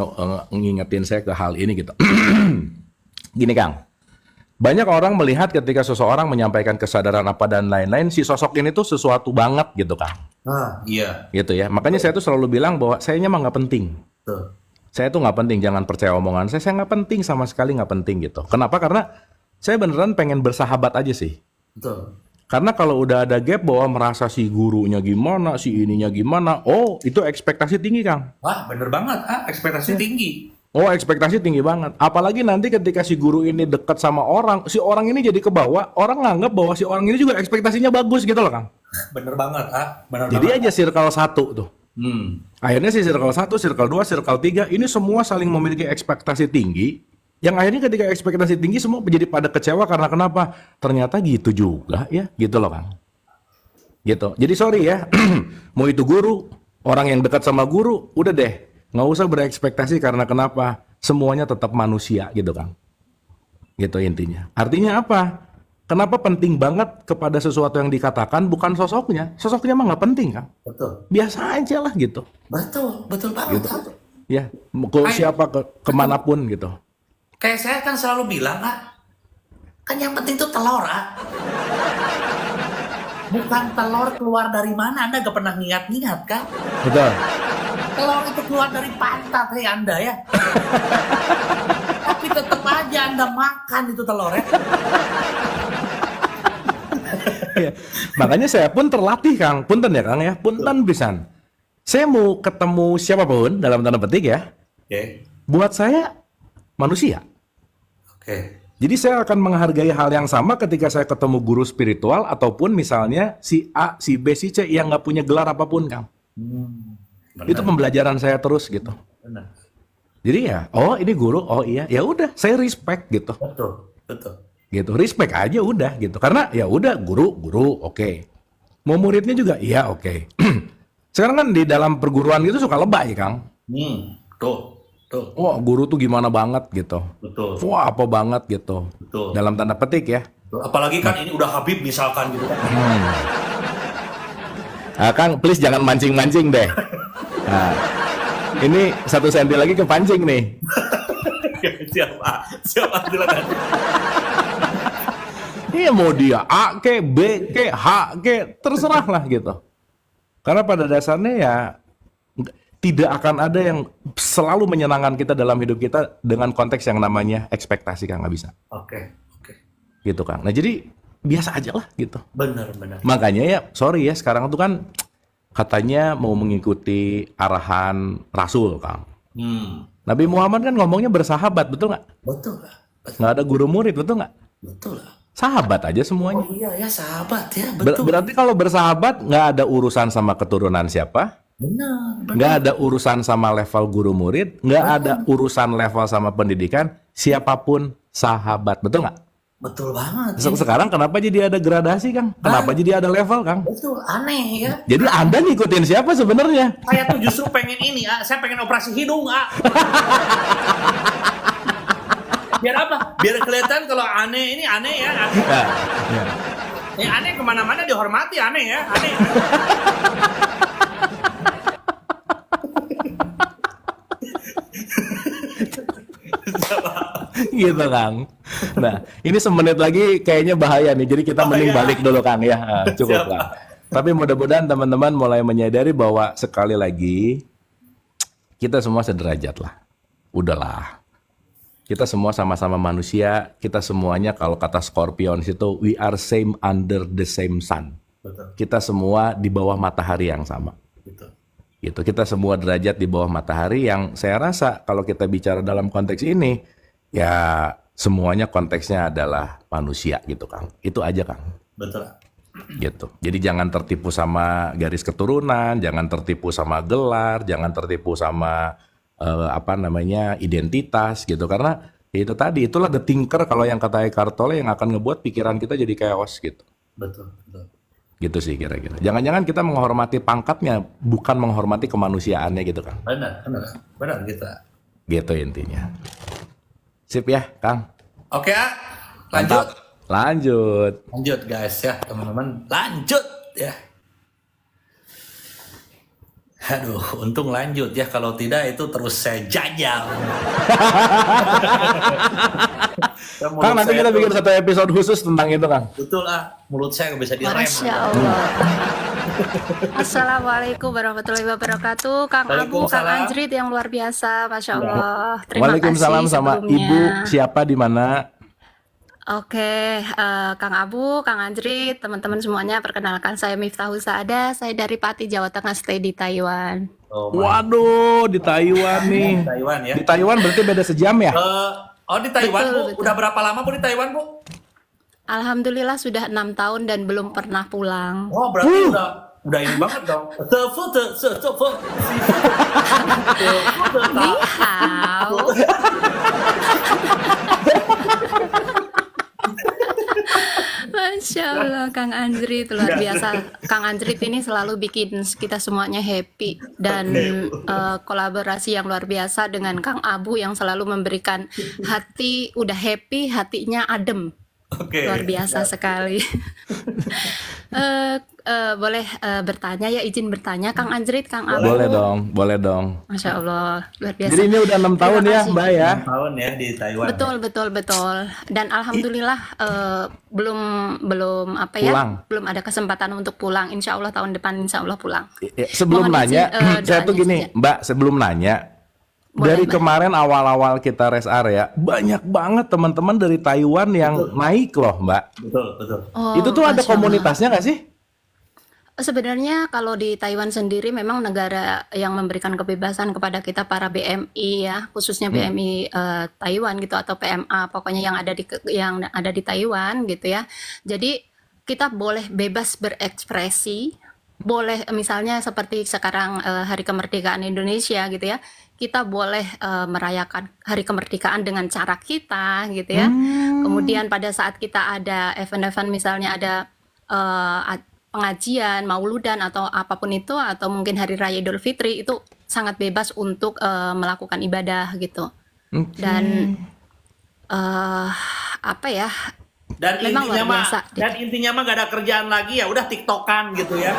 B: ngingetin saya ke hal ini gitu. Gini Kang. Banyak orang melihat ketika seseorang menyampaikan kesadaran apa dan lain-lain, si sosok ini tuh sesuatu banget gitu Kang.
A: Iya.
B: Gitu ya. Makanya saya tuh selalu bilang bahwa sayanya mah nggak penting.
A: Betul.
B: Saya tuh nggak penting, jangan percaya omongan saya. Saya nggak penting sama sekali, nggak penting gitu. Kenapa? Karena saya beneran pengen bersahabat aja sih.
A: Betul.
B: Karena kalau udah ada gap bahwa merasa si gurunya gimana, si ininya gimana, oh itu ekspektasi tinggi Kang.
A: Wah, bener banget. Ekspektasi tinggi.
B: Oh, ekspektasi tinggi banget. Apalagi nanti ketika si guru ini dekat sama orang, si orang ini jadi kebawa, orang nganggap bahwa si orang ini juga ekspektasinya bagus gitu loh, Kang.
A: Bener banget, bener
B: Jadi
A: banget.
B: aja circle 1 tuh. Akhirnya si circle 1, circle 2, circle 3, ini semua saling memiliki ekspektasi tinggi. Yang akhirnya ketika ekspektasi tinggi semua menjadi pada kecewa karena kenapa? Ternyata gitu juga ya, gitu loh, Kang. Gitu. Jadi sorry ya, mau itu guru, orang yang dekat sama guru, udah deh. Nggak usah berekspektasi karena kenapa? Semuanya tetap manusia gitu Kang. Gitu intinya. Artinya apa? Kenapa penting banget kepada sesuatu yang dikatakan bukan sosoknya? Sosoknya mah nggak penting Kang.
A: Betul.
B: Biasa aja lah gitu.
A: Betul banget.
B: Gitu. Ya, ke siapa kemanapun gitu.
A: Kayak saya kan selalu bilang kan yang penting tuh telur Bukan telur keluar dari mana, Anda gak pernah niat-niat kan?
B: Betul.
A: Telur itu keluar dari pantat Anda ya. Tapi tetap aja Anda makan itu telur ya.
B: Makanya saya pun terlatih Kang. Punten ya Kang ya. Punten pisan. Saya mau ketemu siapapun dalam tanda petik ya.
A: Oke.
B: Buat saya manusia.
A: Oke.
B: Jadi saya akan menghargai hal yang sama ketika saya ketemu guru spiritual ataupun misalnya si A, si B, si C yang nggak punya gelar apapun, Kang.
A: Benar.
B: Itu pembelajaran saya terus gitu.
A: Benar.
B: Jadi ya, oh ini guru, oh iya, ya udah, saya respect gitu.
A: Betul.
B: Gitu, respect aja udah gitu. Karena ya udah guru, oke. Mau muridnya juga, iya oke. Sekarang kan di dalam perguruan itu suka lebay, Kang.
A: Tuh.
B: Wah, guru tuh gimana banget gitu.
A: Betul.
B: Wah, apa banget gitu.
A: Betul.
B: Dalam tanda petik ya.
A: Apalagi kan ini udah Habib misalkan gitu kan.
B: Nah, Kang, please jangan mancing-mancing deh. Nah, ini 1 senti lagi kepancing nih.
A: Siapa silakan.
B: Iya, mau dia A ke B ke H ke terserah lah gitu. Karena pada dasarnya ya tidak akan ada yang selalu menyenangkan kita dalam hidup kita dengan konteks yang namanya ekspektasi, Kang, nggak bisa.
A: Oke.
B: Gitu, Kang. Nah, jadi biasa aja lah gitu.
A: Benar.
B: Makanya ya, sorry ya, sekarang tuh kan katanya mau mengikuti arahan Rasul, Kang. Nabi Muhammad kan ngomongnya bersahabat, betul nggak?
A: Betul lah.
B: Nggak ada guru murid, betul nggak?
A: Betul lah.
B: Sahabat aja semuanya.
A: Oh iya ya, sahabat ya, betul.
B: Berarti kalau bersahabat nggak ada urusan sama keturunan siapa,
A: Benar.
B: nggak ada urusan sama level guru murid, nggak ada urusan level sama pendidikan, siapapun sahabat, betul nggak?
A: Betul banget.
B: Sekarang kenapa jadi ada gradasi, Kang? Kenapa jadi ada level, Kang?
A: Betul, aneh ya.
B: Jadi Anda ngikutin siapa sebenarnya?
A: Saya tuh justru pengen ini, saya pengen operasi hidung, Biar apa? Biar kelihatan kalau aneh ini aneh ya. Aneh kemana-mana dihormati, aneh ya, aneh.
B: Gitu, Kang. Nah, ini semenit lagi kayaknya bahaya nih. Jadi kita mending balik dulu, Kang ya. Cukup, Kang. Tapi mudah-mudahan teman-teman mulai menyadari bahwa sekali lagi kita semua sederajat lah. Udahlah. Kita semua sama-sama manusia. Kita semuanya kalau kata Scorpions itu we are same under the same sun.
A: Betul.
B: Kita semua di bawah matahari yang sama.
A: Betul.
B: Gitu. Kita semua derajat di bawah matahari yang saya rasa kalau kita bicara dalam konteks ini ya semuanya konteksnya adalah manusia gitu, Kang. Itu aja, Kang.
A: Betul.
B: Gitu. Jadi jangan tertipu sama garis keturunan, jangan tertipu sama gelar, jangan tertipu sama identitas gitu. Karena ya itu tadi, itulah the thinker kalau yang kata Eckhart Tolle yang akan ngebuat pikiran kita jadi chaos gitu.
A: Betul.
B: Gitu sih kira-kira. Jangan-jangan kita menghormati pangkatnya, bukan menghormati kemanusiaannya gitu, Kang.
A: Benar kita.
B: Gitu intinya. Sip ya, Kang.
A: Oke, lanjut.
B: Lanjut
A: Guys ya, teman-teman. Lanjut ya. Aduh, untung lanjut ya. Kalau tidak itu terus saya jajal.
B: Kang, nanti kita bikin satu episode khusus tentang itu, Kang.
A: Betul mulut saya nggak bisa direm.
D: Masya Allah. Assalamualaikum warahmatullahi wabarakatuh. Kang Abu, Kang Anjrit yang luar biasa, Masya Allah. Terima
B: Waalaikumsalam
D: kasih
B: sama
D: sebelumnya.
B: Ibu siapa di mana?
D: Oke, Kang Abu, Kang Anjrit, teman-teman semuanya, perkenalkan saya Miftahul Saada, saya dari Pati, Jawa Tengah, stay di Taiwan.
B: Waduh, di Taiwan nih.
A: Taiwan ya.
B: Di Taiwan berarti beda sejam ya?
A: Di Taiwan,
D: Betul,
A: Bu.
D: betul.
A: Udah berapa lama, Bu, di Taiwan, Bu?
D: Alhamdulillah sudah 6 tahun dan belum pernah pulang.
A: Oh, berarti udah ini banget dong.
D: Ni hao. Masya Allah, Kang Anjrit luar biasa. Kang Anjrit ini selalu bikin kita semuanya happy dan kolaborasi yang luar biasa dengan Kang Abu yang selalu memberikan hati udah happy, hatinya adem.
A: Oke.
D: Luar biasa sekali. Boleh bertanya ya, izin bertanya Kang Anjrit, Kang Abu.
B: Boleh dong.
D: Masya Allah, luar biasa.
B: Jadi ini udah 6 tahun ya,
D: kasih.
B: Mbak ya?
A: 6 tahun ya di Taiwan.
D: Betul. Dan alhamdulillah belum
B: Pulang.
D: belum ada kesempatan untuk pulang. Insya Allah tahun depan Insya Allah pulang.
B: Sebelum
D: Mohon
B: nanya,
D: izin,
B: saya tuh
D: doanya
B: gini,
D: saja.
B: Mbak, sebelum nanya,
D: Boleh,
B: dari
D: Mbak.
B: kemarin awal-awal kita rest area, banyak banget teman-teman dari Taiwan yang naik loh, Mbak.
A: Betul.
D: Oh,
B: Itu tuh ada
D: Masya Allah.
B: komunitasnya nggak sih?
D: Sebenarnya kalau di Taiwan sendiri memang negara yang memberikan kebebasan kepada kita para BMI ya, khususnya BMI Taiwan gitu atau PMA, pokoknya yang ada di Taiwan gitu ya. Jadi kita boleh bebas berekspresi, boleh misalnya seperti sekarang Hari Kemerdekaan Indonesia gitu ya. Kita boleh merayakan Hari Kemerdekaan dengan cara kita gitu ya. Kemudian pada saat kita ada event-event misalnya ada pengajian, mauludan atau apapun itu atau mungkin hari raya Idul Fitri itu sangat bebas untuk melakukan ibadah gitu. Dan apa ya?
A: Dan
D: Memang
A: intinya
D: luar
A: mah
D: biasa.
A: gak ada kerjaan lagi, ya udah TikTokan gitu ya.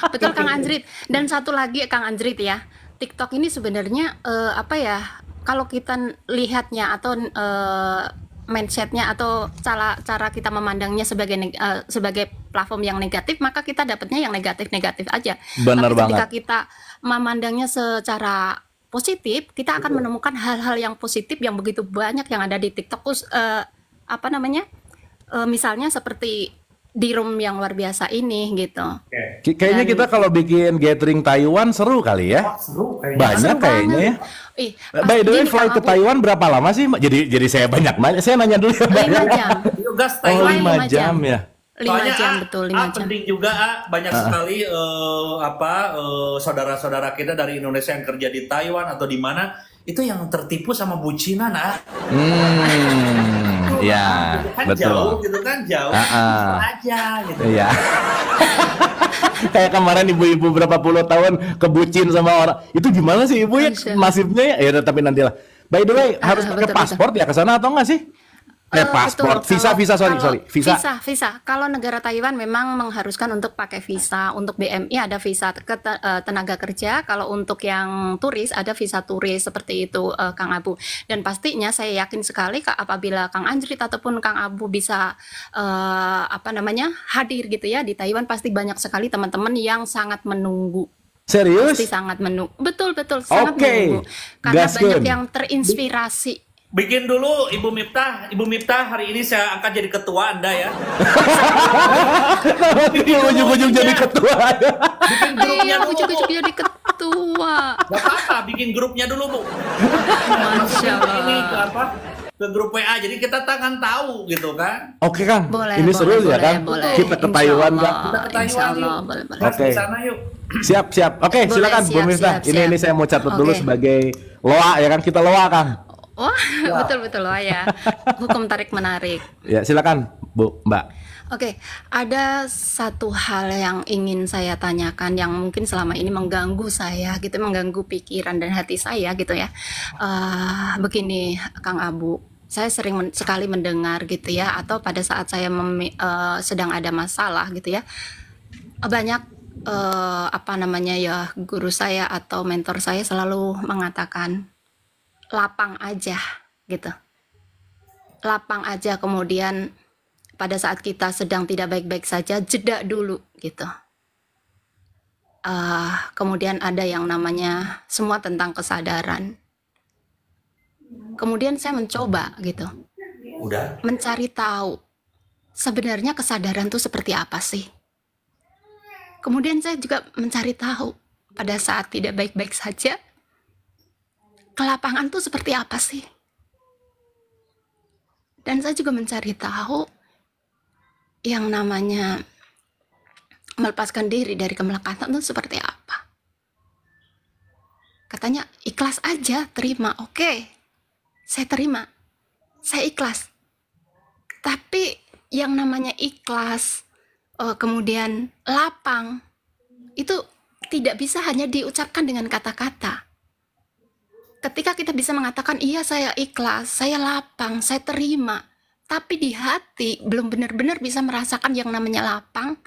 D: Betul Kang Anjrit. Dan satu lagi Kang Anjrit ya, TikTok ini sebenarnya apa ya? Kalau kita lihatnya atau mindsetnya atau cara kita memandangnya sebagai platform yang negatif, maka kita dapatnya yang negatif-negatif aja.
B: Benar
D: Tapi ketika
B: banget.
D: kita memandangnya secara positif, kita akan menemukan hal-hal yang positif yang begitu banyak yang ada di TikTok. Terus apa namanya? Misalnya seperti di room yang luar biasa ini gitu.
B: Kayaknya kita kalau bikin gathering Taiwan seru kali ya.
A: Seru kayaknya.
B: Banyak
D: Seru
B: kayaknya ya.
D: banget. Ih,
B: By the way,
D: gini,
B: flight
D: Kang
B: ke
D: Abu,
B: Taiwan berapa lama sih? Jadi saya banyak nanya. Saya nanya dulu ya, Mbak.
D: 5 jam.
A: Yuk gas
B: Oh,
A: Taiwan.
B: 5
D: 5
B: jam
D: jam.
B: ya.
D: 5 jam betul, 5 jam.
A: Penting juga banyak sekali saudara-saudara kita dari Indonesia yang kerja di Taiwan atau di mana itu yang tertipu sama bucinan
B: Ya,
A: kan jauh
B: betul.
A: gitu kan jauh aja gitu.
B: Iya. Kayak kemarin ibu-ibu berapa puluh tahun kebucin sama orang. Itu gimana sih ibu ya?
D: Masya.
B: Nasibnya ya? Ya tapi nantilah. By the way, harus pakai
D: betul,
B: paspor ya ke sana atau enggak sih? Paspor,
D: Betul.
B: visa, sorry. Visa.
D: Visa. Kalau negara Taiwan memang mengharuskan untuk pakai visa. Untuk BMI ada visa tenaga kerja. Kalau untuk yang turis ada visa turis seperti itu, Kang Abu. Dan pastinya saya yakin sekali apabila Kang Anjrit ataupun Kang Abu bisa hadir gitu ya di Taiwan, pasti banyak sekali teman-teman yang sangat menunggu.
B: Serius?
D: Pasti sangat menunggu. Betul, sangat
B: Oke.
D: menunggu. Karena
B: Gaskeun.
D: banyak yang terinspirasi.
A: Bikin dulu Ibu Miftah hari ini saya angkat jadi ketua Anda ya.
B: Ujung-ujung jadi ketua.
A: Bikin grupnya
D: Iya,
A: dulu.
D: ujuk-ujuk jadi ketua.
A: Gak apa-apa, bikin grupnya dulu Bu.
D: Masya Allah.
A: Ini ke grup WA, jadi kita tangan tahu gitu kan.
B: Oke Kang,
D: Boleh,
B: ini seru
D: boleh,
B: ya kan?
D: boleh.
B: Kita ke
D: Insya
B: Taiwan
D: Allah.
B: Kang.
A: Kita ke Taiwan
D: Insya Allah,
A: yuk.
D: boleh.
A: Gas
B: Oke.
A: di sana yuk.
B: Siap. Oke,
D: Boleh,
B: silakan Bu
D: siap,
B: Miftah.
D: siap,
B: Ini
D: siap.
B: saya mau catat dulu
D: Oke.
B: sebagai loa ya kan, kita loa Kang.
D: Wah, betul loh ya. Hukum tarik menarik.
B: Ya, silakan Bu, Mbak.
D: Oke, ada satu hal yang ingin saya tanyakan yang mungkin selama ini mengganggu saya gitu, mengganggu pikiran dan hati saya gitu ya. Begini, Kang Abu, saya sering sekali mendengar gitu ya, atau pada saat saya sedang ada masalah gitu ya, banyak guru saya atau mentor saya selalu mengatakan lapang aja gitu. Lapang aja, kemudian pada saat kita sedang tidak baik-baik saja, jeda dulu gitu. Kemudian ada yang namanya semua tentang kesadaran. Kemudian saya mencoba gitu,
A: Udah.
D: mencari tahu sebenarnya kesadaran itu seperti apa sih. Kemudian saya juga mencari tahu pada saat tidak baik-baik saja, kelapangan itu seperti apa sih. Dan saya juga mencari tahu yang namanya melepaskan diri dari kemelekatan itu seperti apa. Katanya ikhlas aja, terima. Oke, saya terima, saya ikhlas. Tapi yang namanya ikhlas, kemudian lapang, itu tidak bisa hanya diucapkan dengan kata-kata. Ketika kita bisa mengatakan, iya saya ikhlas, saya lapang, saya terima, tapi di hati belum benar-benar bisa merasakan yang namanya lapang,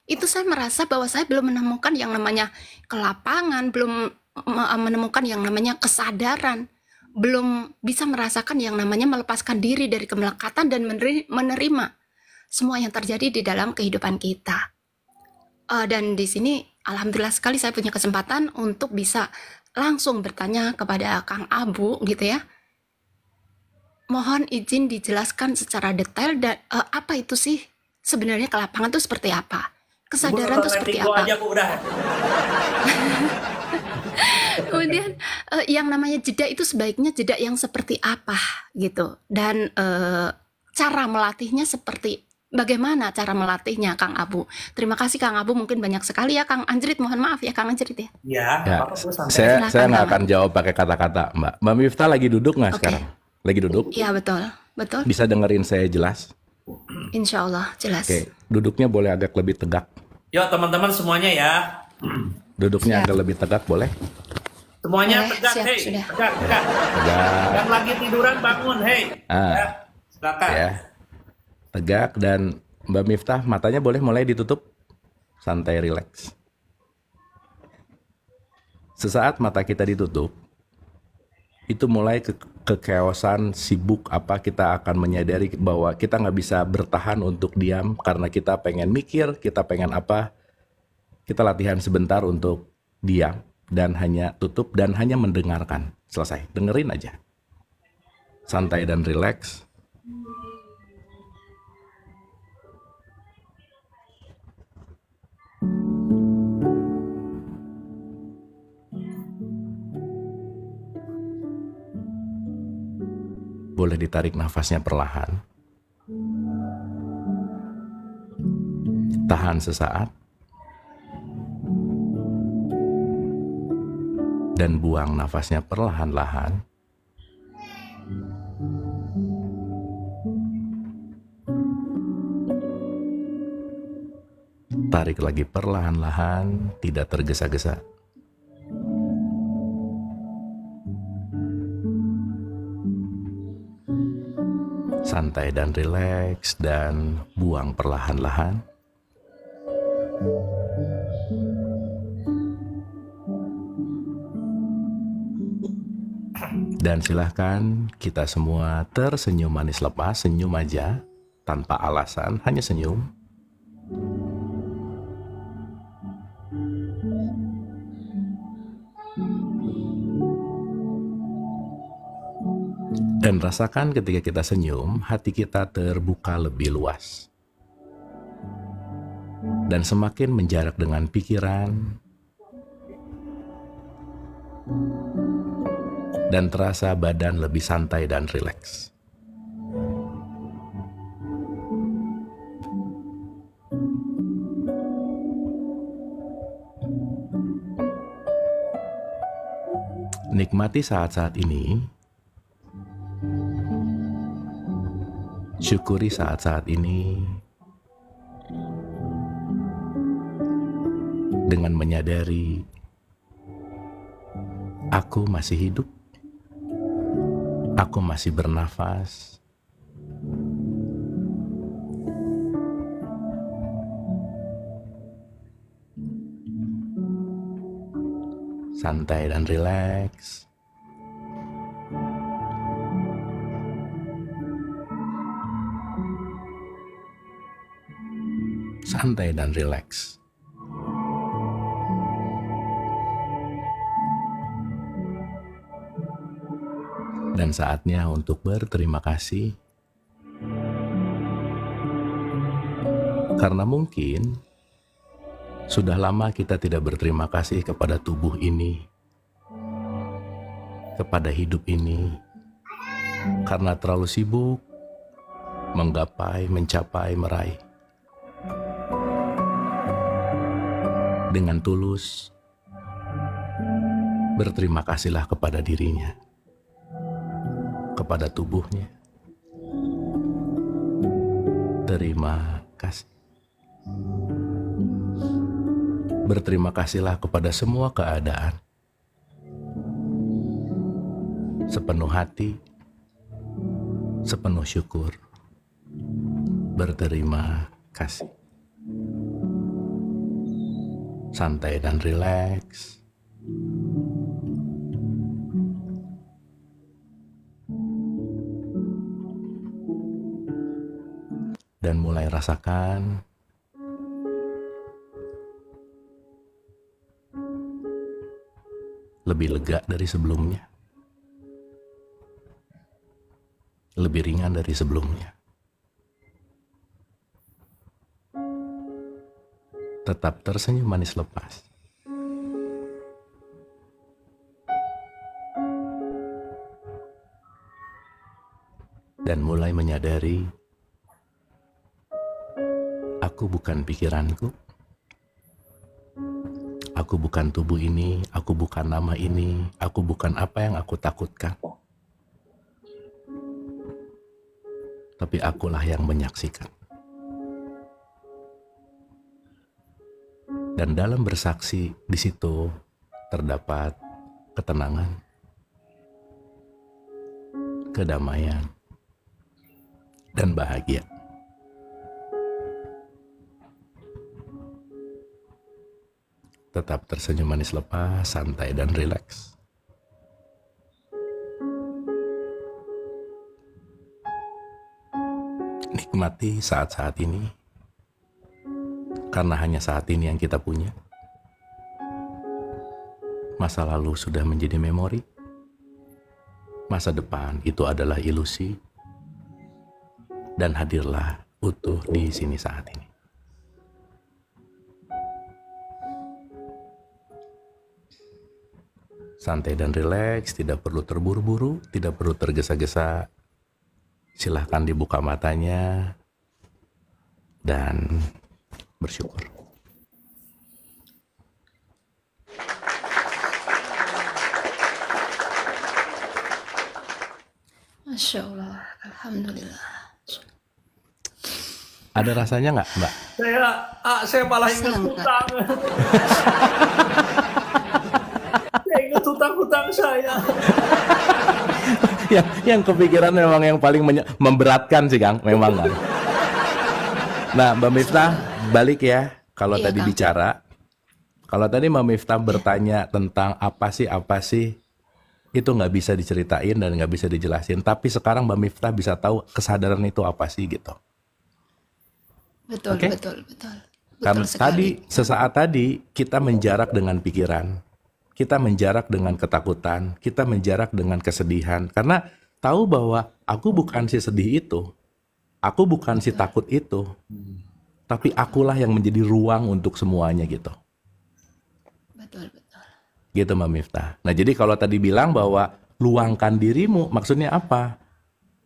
D: itu saya merasa bahwa saya belum menemukan yang namanya kelapangan, belum menemukan yang namanya kesadaran, belum bisa merasakan yang namanya melepaskan diri dari kemelekatan dan menerima semua yang terjadi di dalam kehidupan kita. Dan di sini alhamdulillah sekali saya punya kesempatan untuk bisa langsung bertanya kepada Kang Abu gitu ya. Mohon izin dijelaskan secara detail dan apa itu sih
F: sebenarnya ke lapangan tuh seperti apa,
A: Ibu
F: kesadaran
A: nonton
F: tuh seperti
A: Letting Go
F: apa.
A: aja Bu udah.
F: Kemudian yang namanya jeda itu sebaiknya jeda yang seperti apa gitu, dan cara melatihnya seperti bagaimana cara melatihnya, Kang Abu. Terima kasih Kang Abu, mungkin banyak sekali ya Kang Anjrit, mohon maaf ya Kang Anjrit ya.
A: Ya,
B: Ya,
A: apa Bu santai.
B: saya
F: Silakan,
B: nggak
F: Kang.
B: akan jawab pakai kata-kata, Mbak. Mbak Miftah lagi duduk nggak
F: Oke.
B: sekarang? Lagi duduk?
F: Iya betul, betul.
B: Bisa dengerin saya jelas?
F: Insya Allah jelas.
B: Oke, duduknya boleh agak lebih tegak.
A: Yuk teman-teman semuanya ya.
B: Duduknya
F: Siap.
B: agak lebih tegak, boleh?
A: Semuanya
F: Boleh,
A: tegak,
F: siap,
A: hei.
F: sudah.
A: Tegak.
B: Tegak,
A: Yang lagi tiduran bangun, hei.
B: Ah.
A: Ya, silakan.
B: ya. Tegak, dan Mbak Miftah, matanya boleh mulai ditutup. Santai, rileks. Sesaat mata kita ditutup, itu mulai kekeosan, sibuk apa, kita akan menyadari bahwa kita nggak bisa bertahan untuk diam karena kita pengen mikir, kita pengen apa. Kita latihan sebentar untuk diam dan hanya tutup dan hanya mendengarkan. Selesai, dengerin aja. Santai dan rileks. Boleh ditarik nafasnya perlahan. Tahan sesaat. Dan buang nafasnya perlahan-lahan. Tarik lagi perlahan-lahan, tidak tergesa-gesa. Santai dan rileks, dan buang perlahan-lahan. Dan silahkan kita semua tersenyum manis lepas, senyum aja, tanpa alasan, hanya senyum. Dan rasakan ketika kita senyum, hati kita terbuka lebih luas. Dan semakin menjarak dengan pikiran, dan terasa badan lebih santai dan rileks. Nikmati saat-saat ini. Syukuri saat-saat ini dengan menyadari aku masih hidup, aku masih bernafas, santai dan rileks. Santai dan rileks. Dan saatnya untuk berterima kasih. Karena mungkin sudah lama kita tidak berterima kasih kepada tubuh ini, kepada hidup ini, karena terlalu sibuk menggapai, mencapai, meraih. Dengan tulus, berterima kasihlah kepada dirinya, kepada tubuhnya. Terima kasih. Berterima kasihlah kepada semua keadaan. Sepenuh hati, sepenuh syukur. Berterima kasih. Santai dan rileks. Dan mulai rasakan lebih lega dari sebelumnya, lebih ringan dari sebelumnya. tetap tersenyum manis lepas. Dan mulai menyadari, aku bukan pikiranku, aku bukan tubuh ini, aku bukan nama ini, aku bukan apa yang aku takutkan. Tapi akulah yang menyaksikan. Dan dalam bersaksi, di situ terdapat ketenangan, kedamaian, dan bahagia. Tetap tersenyum manis lepas, santai dan rileks. Nikmati saat-saat ini, karena hanya saat ini yang kita punya. Masa lalu sudah menjadi memori. Masa depan itu adalah ilusi. Dan hadirlah utuh di sini saat ini. Santai dan rileks, tidak perlu terburu-buru, tidak perlu tergesa-gesa. Silahkan dibuka matanya dan bersyukur.
F: Masya Allah, Alhamdulillah.
B: Ada rasanya nggak, Mbak?
A: Saya malah ingat
F: Sangat.
A: hutang. Saya ingat hutang-hutang saya.
B: yang kepikiran memang yang paling memberatkan sih, Kang, memang kan. Nah, Mbak Miftah, balik ya. Kalau
F: Iya,
B: tadi
F: Kang.
B: bicara, kalau tadi Mbak Miftah bertanya tentang apa sih, itu nggak bisa diceritain dan nggak bisa dijelasin. Tapi sekarang Mbak Miftah bisa tahu kesadaran itu apa sih gitu.
F: Betul,
B: Oke.
F: betul.
B: Karena
F: Betul sekali.
B: tadi, sesaat tadi, kita menjarak dengan pikiran. Kita menjarak dengan ketakutan. Kita menjarak dengan kesedihan. Karena tahu bahwa aku bukan si sedih itu. Aku bukan si takut itu. Tapi akulah yang menjadi ruang untuk semuanya gitu.
F: Betul.
B: Gitu Mbak Miftah. Nah jadi kalau tadi bilang bahwa luangkan dirimu, maksudnya apa?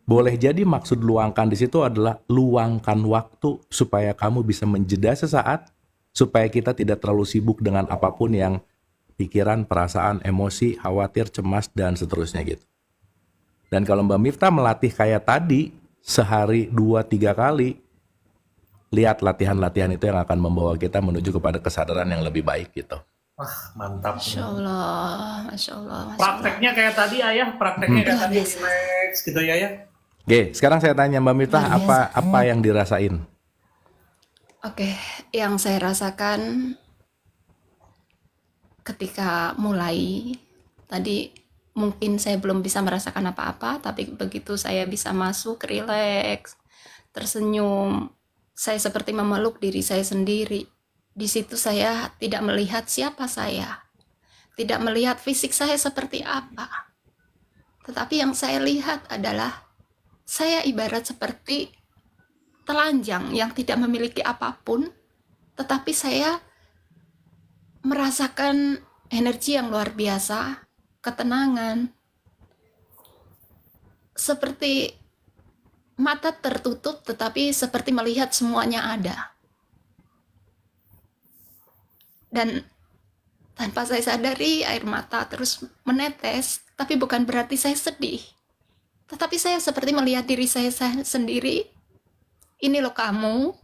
B: Boleh jadi maksud luangkan di situ adalah luangkan waktu supaya kamu bisa menjeda sesaat, supaya kita tidak terlalu sibuk dengan apapun yang pikiran, perasaan, emosi, khawatir, cemas, dan seterusnya gitu. Dan kalau Mbak Miftah melatih kayak tadi, sehari 2-3 kali, lihat latihan-latihan itu yang akan membawa kita menuju kepada kesadaran yang lebih baik gitu.
A: Wah, mantap.
F: Masya Allah, Masya Allah.
A: Prakteknya kayak tadi, Ayah. Prakteknya kayak
F: Luar
A: tadi,
F: biasa.
A: relax gitu ya, ya.
B: Oke, sekarang saya tanya Mbak Miftah,
F: Luar
B: apa yang dirasain?
F: Oke, yang saya rasakan ketika mulai tadi mungkin saya belum bisa merasakan apa-apa, tapi begitu saya bisa masuk, rileks, tersenyum, saya seperti memeluk diri saya sendiri. Di situ saya tidak melihat siapa saya, tidak melihat fisik saya seperti apa. Tetapi yang saya lihat adalah saya ibarat seperti telanjang yang tidak memiliki apapun, tetapi saya merasakan energi yang luar biasa, ketenangan. Seperti mata tertutup tetapi seperti melihat semuanya ada. Dan tanpa saya sadari air mata terus menetes, tapi bukan berarti saya sedih. Tetapi saya seperti melihat diri saya sendiri. Ini loh kamu.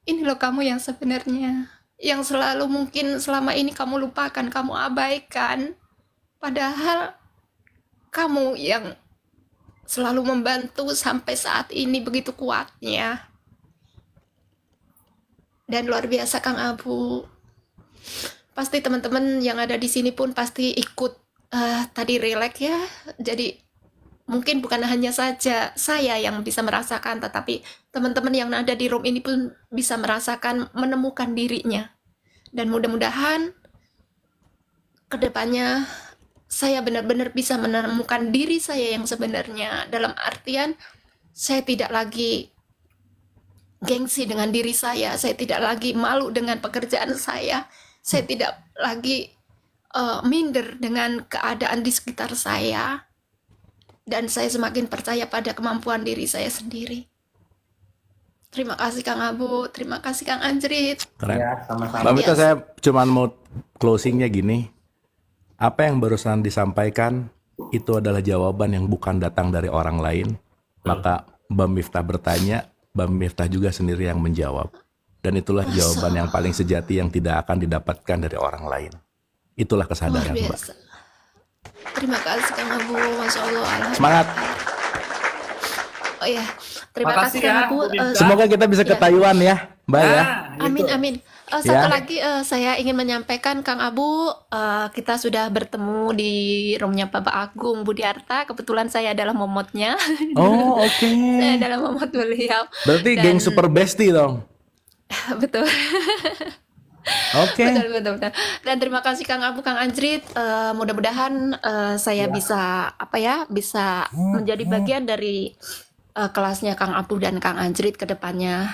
F: Ini loh kamu yang sebenarnya. Yang selalu mungkin selama ini kamu lupakan, kamu abaikan. Padahal kamu yang selalu membantu sampai saat ini begitu kuatnya. Dan luar biasa Kang Abu. Pasti teman-teman yang ada di sini pun pasti ikut tadi relax ya. Jadi mungkin bukan hanya saja saya yang bisa merasakan, tetapi teman-teman yang ada di room ini pun bisa merasakan, menemukan dirinya. Dan mudah-mudahan kedepannya saya benar-benar bisa menemukan diri saya yang sebenarnya. Dalam artian saya tidak lagi gengsi dengan diri saya tidak lagi malu dengan pekerjaan saya tidak lagi minder dengan keadaan di sekitar saya, dan saya semakin percaya pada kemampuan diri saya sendiri. Terima kasih Kang Abu, terima kasih Kang Anjrit.
B: Keren.
A: Ya, sama-sama.
B: Mbak Mita,
F: Yes.
B: saya cuman mau closingnya gini. Apa yang barusan disampaikan itu adalah jawaban yang bukan datang dari orang lain. Maka Mbak Miftah bertanya, Mbak Miftah juga sendiri yang menjawab. Dan itulah jawaban yang paling sejati yang tidak akan didapatkan dari orang lain. Itulah
F: Luar
B: kesadaran, Mbak.
F: biasa. Terima kasih Kang Abu, Masya Allah. Alhamdulillah.
B: Semangat.
F: Oh ya, terima
A: Makasih
F: kasih Kang
A: ya,
F: Abu.
A: Bu Miftah.
B: Semoga kita bisa ke
F: Ya.
B: Taiwan ya, Mbak ya.
F: Amin,
A: gitu.
F: amin. Satu
B: Ya.
F: lagi saya ingin menyampaikan Kang Abu, kita sudah bertemu di roomnya Bapak Agung Budiarta. Kebetulan saya adalah momotnya.
B: Oh, oke.
F: Saya adalah momot beliau.
B: Berarti
F: Dan-
B: geng super bestie dong.
F: Betul.
B: Oke.
F: Betul. Dan terima kasih Kang Abu, Kang Anjrit. Mudah-mudahan saya bisa bisa menjadi bagian dari kelasnya Kang Abu dan Kang Anjrit ke depannya.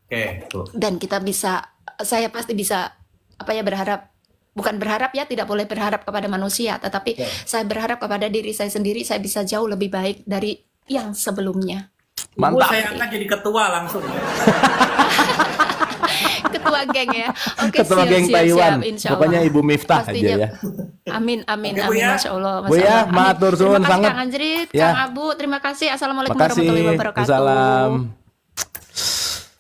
A: Oke, tuh.
F: Dan kita bisa, saya pasti bisa berharap, bukan berharap ya, tidak boleh berharap kepada manusia, tetapi saya berharap kepada diri saya sendiri, saya bisa jauh lebih baik dari yang sebelumnya.
B: Mantap.
A: Saya angkat jadi ketua langsung.
F: Ketua geng ya. Oke,
B: Ketua
F: siap,
B: geng
F: siap,
B: Taiwan.
F: siap, insya Allah.
B: Pokoknya Ibu Miftah
F: Pastinya.
B: aja ya.
F: Amin, amin,
A: Oke, Bu,
F: amin,
A: ya.
F: Masya Allah.
B: Bu ya,
F: Amin.
B: matur suwun
F: Terima kasih
B: sangat.
F: Kang Anjrit,
B: Ya.
F: Kang Abu, terima kasih. Assalamualaikum
B: Makasih.
F: warahmatullahi wabarakatuh.
B: Salam.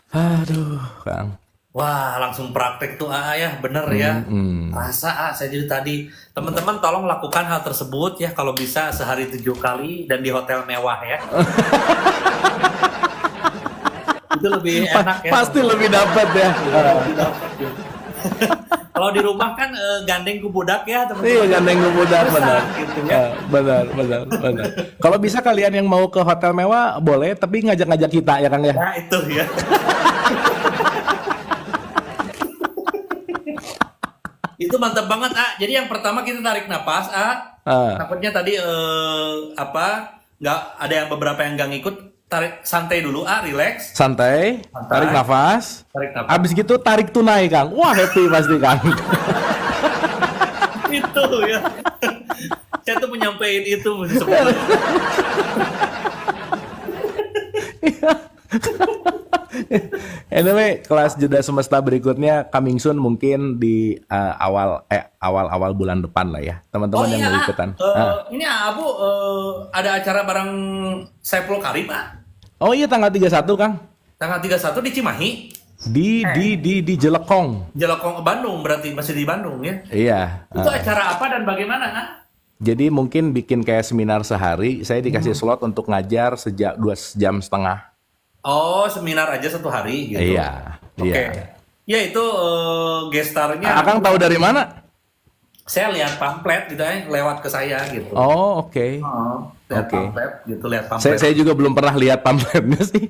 B: Aduh, Kang.
A: Wah, langsung praktek tuh ya, bener ya. Rasa saya jadi tadi. Teman-teman tolong lakukan hal tersebut ya, kalau bisa sehari 7 kali dan di hotel mewah ya. Itu lebih enak ya.
B: Pasti lebih dapat ya.
A: Kalau di rumah kan gandeng ku budak ya,
B: Iya,
A: teman-teman.
B: gandeng benar, benar.
A: Gitu ya.
B: Benar. Kalau bisa kalian yang mau ke hotel mewah boleh, tapi ngajak-ngajak kita ya, Kang ya.
A: Nah, itu ya. Itu mantap banget, Jadi yang pertama kita tarik napas, Takutnya tadi nggak ada yang beberapa yang nggak ngikut. Tarik santai dulu, relax.
B: Santai, tarik nafas.
A: Tarik nafas.
B: Abis gitu tarik tunai, Kang. Wah, happy pasti, Kang.
A: Itu ya. Saya tuh menyampaikan itu sebenarnya.
B: Anyway, kelas jeda semesta berikutnya coming soon mungkin di awal bulan depan lah ya. Teman-teman yang mau ikutan.
A: Ini Abu ada acara bareng Saiful Karim,
B: Oh iya, tanggal 31, Kang.
A: tanggal 31 di Cimahi.
B: Di Jelekong.
A: Jelekong Bandung, berarti masih di Bandung ya.
B: Iya.
A: Itu acara apa dan bagaimana,
B: Jadi mungkin bikin kayak seminar sehari. Saya dikasih slot untuk ngajar sejak 2,5 jam.
A: Oh, seminar aja 1 hari gitu.
B: Iya.
A: Oke.
B: Iya.
A: Ya itu gestarnya.
B: Akang tahu dari mana?
A: Saya lihat pamflet gitu ya, lewat ke saya gitu.
B: Oh, oke.
A: Lihat
B: Oke.
A: pamflet gitu, lihat pamflet.
B: Saya juga belum pernah lihat pamfletnya sih.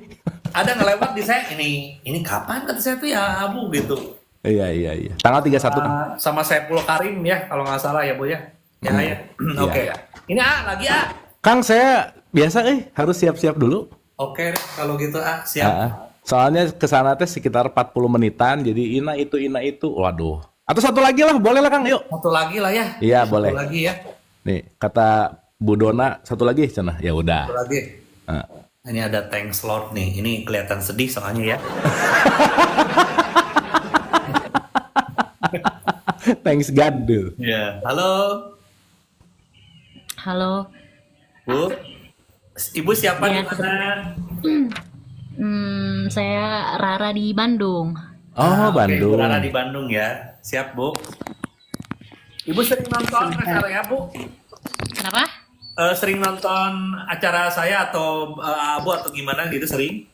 A: Ada ngelewat di saya, ini kapan kata saya tuh ya Abu gitu.
B: Iya. Tanggal 31, Kang.
A: Sama Saiful Karim ya kalau nggak salah ya Bu ya. Ya. Oke.
B: Iya.
A: Ini lagi
B: Kang, saya biasa harus siap-siap dulu.
A: Oke, kalau gitu siap.
B: Soalnya kesana teh sekitar 40 menitan, jadi ina itu. Waduh. Atau satu lagi lah, boleh lah, Kang, yuk.
A: Satu lagi lah ya.
B: Iya, boleh.
A: Satu lagi ya.
B: Nih, kata Bu Dona, satu lagi, cenah. Ya udah.
A: Satu lagi.
B: Ah.
A: Ini ada tank slot nih. Ini kelihatan sedih soalnya ya.
B: Thanks God, dude.
A: Ya. Halo,
C: Halo,
A: Bu. Ibu siapa di
C: Ya,
A: mana?
C: saya Rara di Bandung.
B: Oh,
A: Oke,
B: Bandung.
A: Bu Rara di Bandung ya. Siap, Bu. Ibu sering nonton acara ya, Bu?
C: Kenapa?
A: Sering nonton acara saya atau Abu atau gimana gitu sering?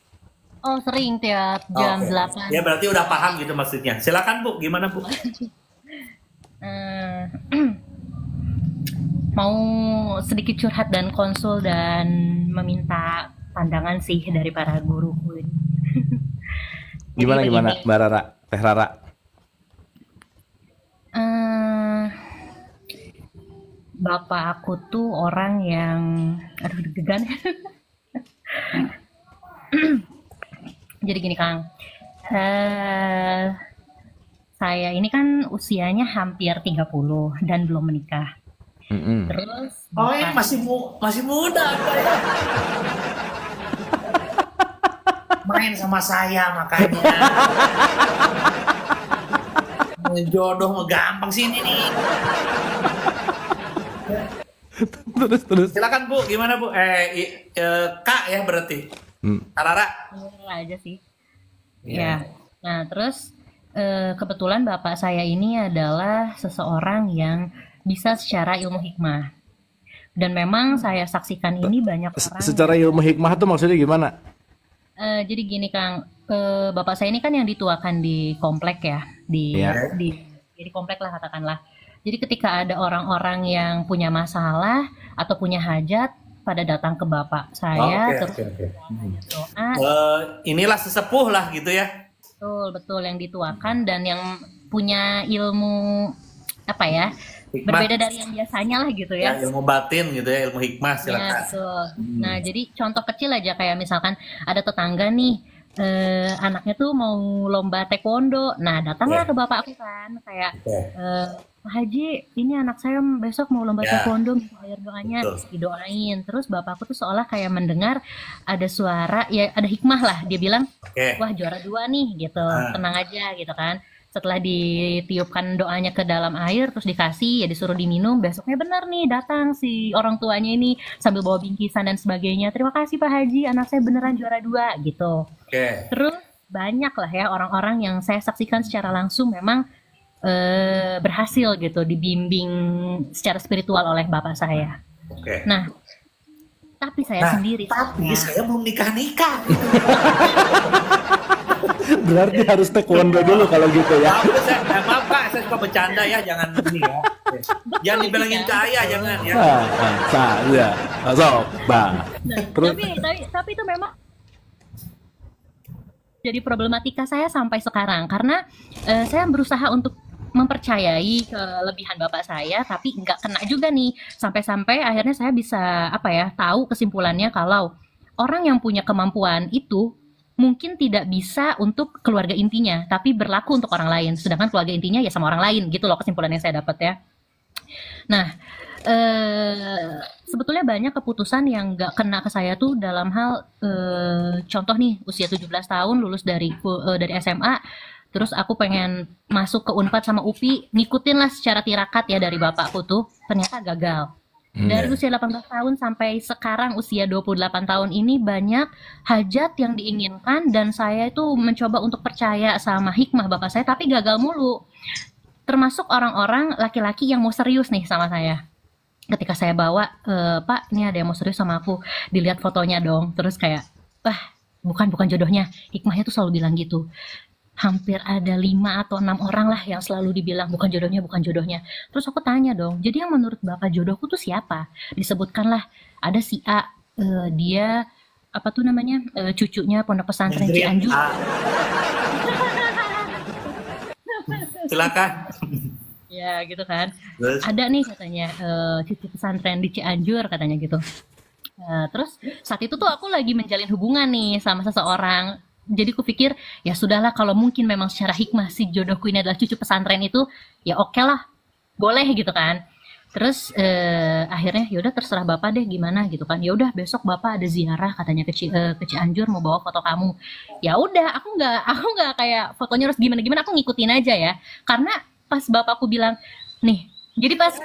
C: Oh, sering tiap jam
A: Oke.
C: 8.
A: Ya berarti udah paham gitu maksudnya. Silakan Bu, gimana Bu?
C: Eh, mau sedikit curhat dan konsul dan meminta pandangan sih dari para guruku ini. Jadi
B: Gimana,
C: begini.
B: Mbak Rara? Teh Rara?
C: Bapak aku tuh orang yang, aduh deg-degan.
G: Jadi gini Kang, eh saya ini kan usianya hampir 30 dan belum menikah. Terus
A: Oh, ini
G: bapak
A: masih muda Anda ya. Main sama saya makanya. Jodoh mah gampang sih ini nih.
B: Terus.
A: Silakan Bu, gimana Bu? Kak ya berarti. Rara.
G: aja sih.
A: Iya.
G: Ya. Nah, terus kebetulan bapak saya ini adalah seseorang yang bisa secara ilmu hikmah. Dan memang saya saksikan ini banyak orang.
B: Secara ilmu hikmah tuh maksudnya gimana?
G: Jadi gini Kang, bapak saya ini kan yang dituakan di komplek ya,
B: Iya.
G: di komplek lah katakanlah. Jadi ketika ada orang-orang yang punya masalah atau punya hajat, pada datang ke bapak saya, terus doa.
A: Inilah sesepuh lah gitu ya.
G: Betul yang dituakan dan yang punya ilmu apa ya,
A: Hikmah.
G: berbeda dari yang biasanya lah gitu ya.
A: Ya, ilmu batin gitu ya, ilmu hikmah
G: Ya,
A: silakan.
G: betul. Nah, jadi contoh kecil aja kayak misalkan ada tetangga nih, anaknya tuh mau lomba taekwondo. Nah, datanglah ke bapak aku kan, kayak Pak Haji, ini anak saya besok mau lomba taekwondo, minta air doanya, didoain. Terus bapakku tuh seolah kayak mendengar ada suara, ya ada hikmah lah. Dia bilang, wah juara 2 nih, gitu, tenang aja gitu kan. Setelah ditiupkan doanya ke dalam air, terus dikasih, ya disuruh diminum, besoknya benar nih datang si orang tuanya ini sambil bawa bingkisan dan sebagainya. Terima kasih Pak Haji, anak saya beneran juara 2 gitu. Terus banyak lah ya orang-orang yang saya saksikan secara langsung memang berhasil gitu dibimbing secara spiritual oleh bapak saya. Nah, tapi saya sendiri.
A: Tapi saya belum nikah-nikah.
B: Berarti harus taekwondo dulu kalau gitu ya.
A: Maaf Kak, saya suka bercanda ya, jangan ini ya. Jangan dibilangin ke ayah, jangan ya.
B: Saya,
G: Tapi itu memang jadi problematika saya sampai sekarang karena saya berusaha untuk mempercayai kelebihan bapak saya, tapi nggak kena juga nih. Sampai-sampai akhirnya saya bisa tahu kesimpulannya kalau orang yang punya kemampuan itu mungkin tidak bisa untuk keluarga intinya, tapi berlaku untuk orang lain. Sedangkan keluarga intinya ya sama orang lain, gitu loh kesimpulan yang saya dapat ya. Nah, sebetulnya banyak keputusan yang nggak kena ke saya tuh dalam hal contoh nih, usia 17 tahun lulus dari SMA. Terus aku pengen masuk ke Unpad sama UPI, ngikutin lah secara tirakat ya dari bapakku tuh, ternyata gagal. Dari usia 18 tahun sampai sekarang usia 28 tahun ini banyak hajat yang diinginkan dan saya itu mencoba untuk percaya sama hikmah bapak saya, tapi gagal mulu. Termasuk orang-orang laki-laki yang mau serius nih sama saya. Ketika saya bawa, Pak ini ada yang mau serius sama aku, dilihat fotonya dong. Terus kayak, wah bukan jodohnya, hikmahnya tuh selalu bilang gitu. Hampir ada 5 atau 6 orang lah yang selalu dibilang bukan jodohnya. Terus aku tanya dong, jadi yang menurut bapak jodohku tuh siapa? Disebutkanlah ada si A, dia apa tuh namanya, cucunya pondok pesantren Cianjur.
A: Silakan.
G: Ya gitu kan. Ada nih katanya cucu pesantren di Cianjur katanya gitu. Terus saat itu tuh aku lagi menjalin hubungan nih sama seseorang. Jadi aku pikir ya sudahlah, kalau mungkin memang secara hikmah si jodohku ini adalah cucu pesantren itu, ya oke lah, boleh gitu kan. Terus akhirnya yaudah terserah bapak deh gimana gitu kan. Ya udah besok bapak ada ziarah katanya ke Cianjur, mau bawa foto kamu. Ya udah aku nggak kayak fotonya harus gimana, aku ngikutin aja ya. Karena pas bapakku bilang nih, jadi pas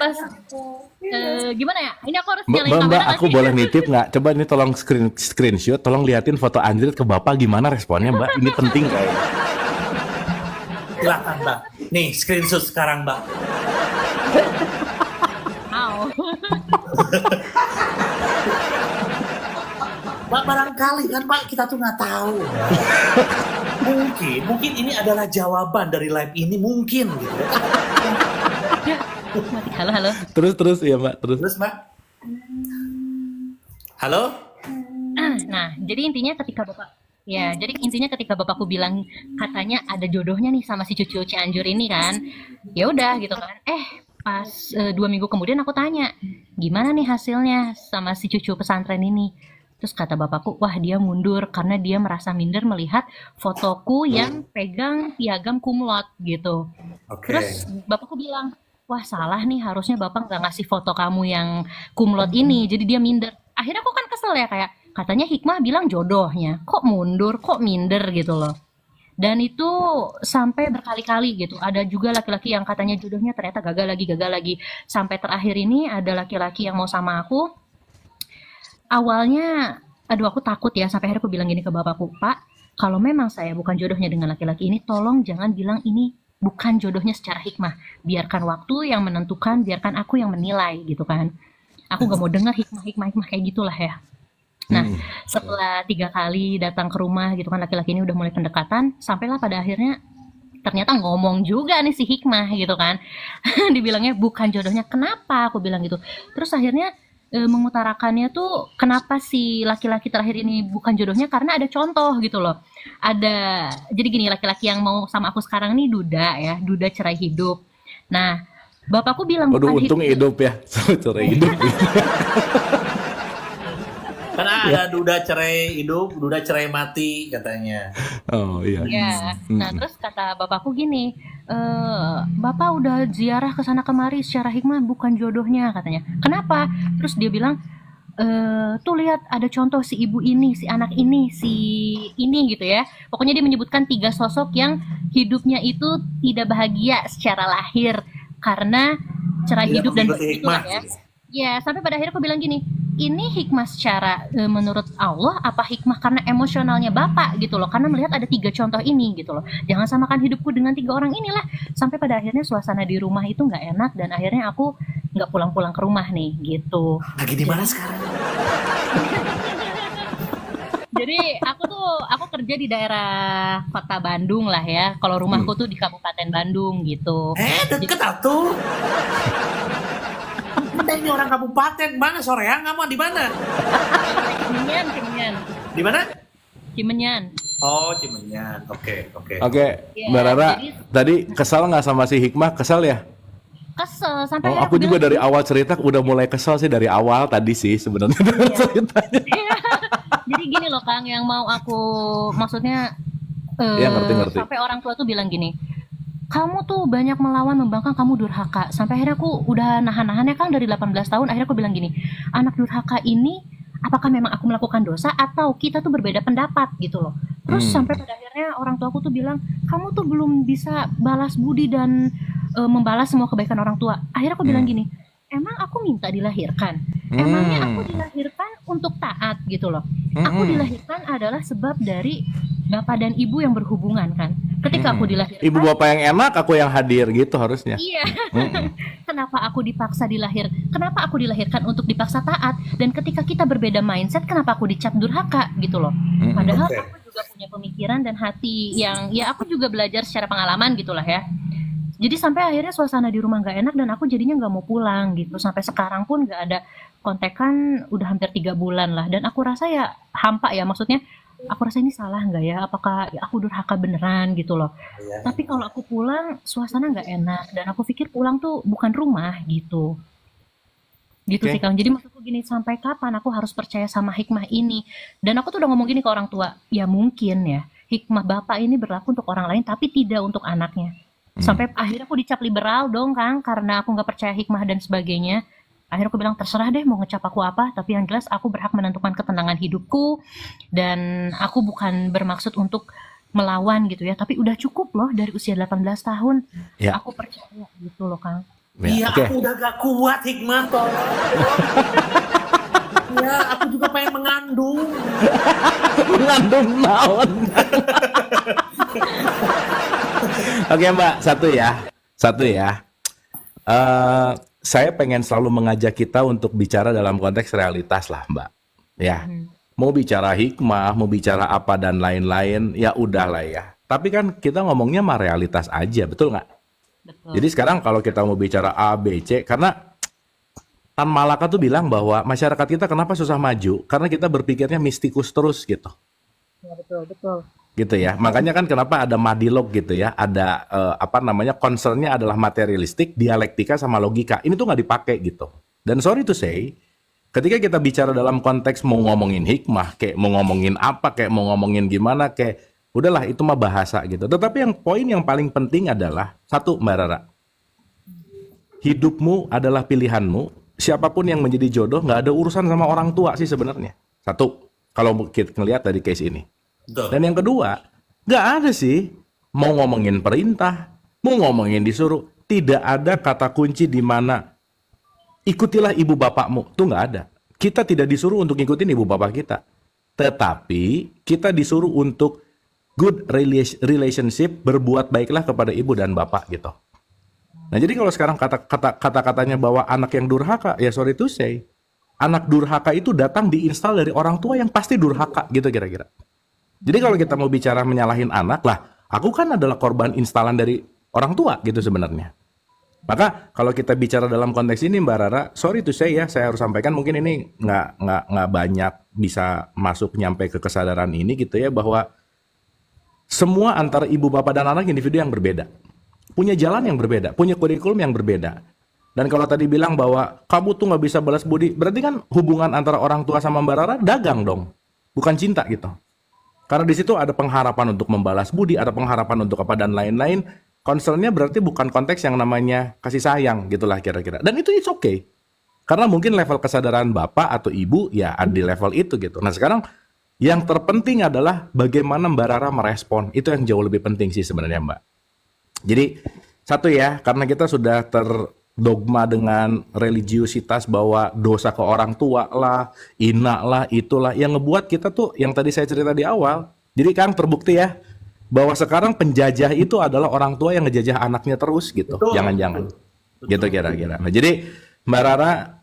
G: gimana ya? Ini aku harus nyalain kamera.
B: Mbak, aku boleh nitip nggak? Coba ini tolong screenshot, tolong liatin foto Andrit ke bapak gimana responnya Mbak. Ini penting kayaknya.
A: Silakan Mbak. Nih screenshot sekarang Mbak. Mbak, barangkali kan Pak kita tuh nggak tahu. Mungkin ini adalah jawaban dari live ini mungkin gitu.
G: Halo.
B: Terus ya Mbak, terus
A: Mbak. Halo.
G: Nah, jadi intinya ketika bapakku bilang katanya ada jodohnya nih sama si cucu Cianjur ini kan, ya udah gitu kan. Pas 2 minggu kemudian aku tanya, gimana nih hasilnya sama si cucu pesantren ini? Terus kata bapakku, wah dia mundur karena dia merasa minder melihat fotoku yang pegang piagam kumlot gitu.
A: Oke.
G: Terus bapakku bilang, wah salah nih, harusnya bapak nggak ngasih foto kamu yang kumlot ini. Jadi dia minder. Akhirnya aku kan kesel ya, kayak katanya hikmah bilang jodohnya, kok mundur, kok minder gitu loh. Dan itu sampai berkali-kali gitu. Ada juga laki-laki yang katanya jodohnya ternyata gagal lagi. Sampai terakhir ini ada laki-laki yang mau sama aku. Awalnya, aduh aku takut ya, sampai akhirnya aku bilang gini ke bapakku, Pak, kalau memang saya bukan jodohnya dengan laki-laki ini, tolong jangan bilang ini bukan jodohnya secara hikmah. Biarkan waktu yang menentukan, biarkan aku yang menilai gitu kan. Aku gak mau dengar hikmah kayak gitulah ya. Nah, setelah 3 kali datang ke rumah gitu kan, laki-laki ini udah mulai pendekatan, sampailah pada akhirnya ternyata ngomong juga nih si hikmah gitu kan. Dibilangnya bukan jodohnya, kenapa aku bilang gitu. Terus akhirnya mengutarakannya tuh kenapa si laki-laki terakhir ini bukan jodohnya, karena ada contoh gitu loh. Jadi gini, laki-laki yang mau sama aku sekarang nih duda cerai hidup. Nah, bapakku bilang
B: Waduh,
G: bukan
B: untung hidup ya. Cerai hidup.
A: Karena ada duda cerai hidup, duda cerai mati katanya.
B: Oh iya.
G: Ya, nah terus kata bapakku gini, bapak udah ziarah ke sana kemari secara hikmah bukan jodohnya katanya. Kenapa? Terus dia bilang, tuh lihat ada contoh si ibu ini, si anak ini, si ini gitu ya. Pokoknya dia menyebutkan 3 sosok yang hidupnya itu tidak bahagia secara lahir karena cerai
A: Tidak
G: hidup dan
A: mengikuti
G: begitulah
A: hikmah.
G: ya. Ya, sampai pada akhirnya aku bilang gini, ini hikmah secara menurut Allah apa hikmah karena emosionalnya Bapak gitu loh, karena melihat ada 3 contoh ini gitu loh. Jangan samakan hidupku dengan 3 orang inilah. Sampai pada akhirnya suasana di rumah itu nggak enak dan akhirnya aku nggak pulang-pulang ke rumah nih gitu.
A: Lagi di mana sekarang?
G: Jadi aku kerja di daerah kota Bandung lah ya. Kalau rumahku tuh di Kabupaten Bandung gitu.
A: Deket atuh. Ini orang kabupaten mana soreang kamu di mana?
G: Cimenyan.
A: Di mana?
G: Cimenyan.
A: Oh, Cimenyan. Oke.
B: Oke,
G: Ya,
B: Mbak Rara,
G: jadi-
B: tadi kesal nggak sama si hikmah? Kesal ya?
G: Kesel sampai
B: Oh,
G: akhirnya
B: aku juga
G: bilang,
B: dari awal cerita udah mulai kesal sih dari awal tadi sih sebenarnya dengan ceritanya.
G: Jadi gini loh Kang, yang mau aku maksudnya
B: Iya, ngerti.
G: sampai orang tua tuh bilang gini, kamu tuh banyak melawan membangkang, kamu durhaka. Sampai akhirnya aku udah nahan-nahannya Kang dari 18 tahun. Akhirnya aku bilang gini, anak durhaka ini apakah memang aku melakukan dosa atau kita tuh berbeda pendapat gitu loh. Terus sampai pada akhirnya orang tuaku tuh bilang, kamu tuh belum bisa balas budi dan membalas semua kebaikan orang tua. Akhirnya aku bilang gini, emang aku minta dilahirkan? Emangnya aku dilahirkan untuk taat gitu loh. Aku dilahirkan adalah sebab dari bapak dan ibu yang berhubungan kan. Ketika aku dilahirkan,
B: Ibu bapak yang enak, aku yang hadir gitu harusnya.
G: iya. Kenapa aku Kenapa aku dilahirkan untuk dipaksa taat? Dan ketika kita berbeda mindset, kenapa aku dicap durhaka gitu loh? Padahal
A: Oke.
G: aku juga punya pemikiran dan hati yang ya aku juga belajar secara pengalaman gitulah ya. Jadi sampai akhirnya suasana di rumah nggak enak dan aku jadinya nggak mau pulang gitu. Sampai sekarang pun nggak ada kontekan udah hampir 3 bulan lah. Dan aku rasa ya hampa ya, maksudnya aku rasa ini salah nggak ya? Apakah aku durhaka beneran gitu loh?
A: Iya.
G: Tapi kalau aku pulang suasana nggak enak dan aku pikir pulang tuh bukan rumah gitu. Gitu
B: Oke.
G: sih Kang. Jadi maksudku gini, sampai kapan aku harus percaya sama hikmah ini? Dan aku tuh udah ngomong gini ke orang tua, ya mungkin ya hikmah bapak ini berlaku untuk orang lain tapi tidak untuk anaknya. Sampai akhirnya aku dicap liberal dong Kang, karena aku nggak percaya hikmah dan sebagainya. Akhirnya aku bilang terserah deh mau ngecap aku apa, tapi yang jelas aku berhak menentukan ketenangan hidupku dan aku bukan bermaksud untuk melawan gitu ya, tapi udah cukup loh dari usia 18 tahun.
B: Ya.
G: Aku percaya gitu loh Kang.
A: Iya,
B: Oke.
A: aku udah gak kuat hikmah tolong. Ya, aku juga pengen mengandung.
B: Mengandung naon. Oke Mbak, satu ya. Saya pengen selalu mengajak kita untuk bicara dalam konteks realitas lah Mbak. Ya, mau bicara hikmah, mau bicara apa dan lain-lain, ya udahlah ya. Tapi kan kita ngomongnya mah realitas aja, betul nggak?
G: Betul.
B: Jadi sekarang kalau kita mau bicara A, B, C, karena Tan Malaka tuh bilang bahwa masyarakat kita kenapa susah maju? Karena kita berpikirnya mistikus terus gitu.
G: Ya, betul.
B: Gitu ya. Makanya kan kenapa ada madilog gitu ya. Ada concernnya adalah materialistik, dialektika sama logika. Ini tuh nggak dipakai gitu. Dan sorry to say, Ketika kita bicara dalam konteks mau ngomongin hikmah, kayak mau ngomongin apa, kayak mau ngomongin gimana, kayak udahlah itu mah bahasa gitu. Tetapi poin yang paling penting adalah satu, Mbak Rara, hidupmu adalah pilihanmu. Siapapun yang menjadi jodoh nggak ada urusan sama orang tua sih sebenarnya. Satu, kalau kita ngelihat dari case ini.
A: Betul.
B: Dan yang kedua, nggak ada sih mau ngomongin perintah, mau ngomongin disuruh. Tidak ada kata kunci di mana ikutilah ibu bapakmu, tuh nggak ada. Kita tidak disuruh untuk ngikutin ibu bapak kita, tetapi kita disuruh untuk good relationship, berbuat baiklah kepada ibu dan bapak gitu. Nah jadi kalau sekarang kata-katanya bahwa anak yang durhaka, ya sorry to say, anak durhaka itu datang diinstal dari orang tua yang pasti durhaka gitu kira-kira. Jadi kalau kita mau bicara menyalahin anak lah, aku kan adalah korban instalan dari orang tua gitu sebenarnya. Maka kalau kita bicara dalam konteks ini Mbak Rara, sorry to say ya, saya harus sampaikan mungkin ini nggak banyak bisa masuk nyampe ke kesadaran ini gitu ya, bahwa semua antara ibu bapak dan anak individu yang berbeda, punya jalan yang berbeda, punya kurikulum yang berbeda. Dan kalau tadi bilang bahwa kamu tuh nggak bisa balas budi, berarti kan hubungan antara orang tua sama Mbak Rara dagang dong, bukan cinta gitu. Karena di situ ada pengharapan untuk membalas budi, ada pengharapan untuk apa dan lain-lain. Concernnya berarti bukan konteks yang namanya kasih sayang gitulah kira-kira. Dan itu it's okay. Karena mungkin level kesadaran bapak atau ibu ya ada di level itu gitu. Nah sekarang yang terpenting adalah bagaimana Mbak Rara merespon. Itu yang jauh lebih penting sih sebenarnya Mbak. Jadi satu ya, karena kita sudah terdogma dengan religiusitas bahwa dosa ke orang tua lah, ina lah, itulah yang ngebuat kita tuh yang tadi saya cerita di awal. Jadi Kang terbukti ya bahwa sekarang penjajah itu adalah orang tua yang ngejajah anaknya terus gitu. Jangan-jangan. Gitu kira-kira. Nah, jadi Mbak Rara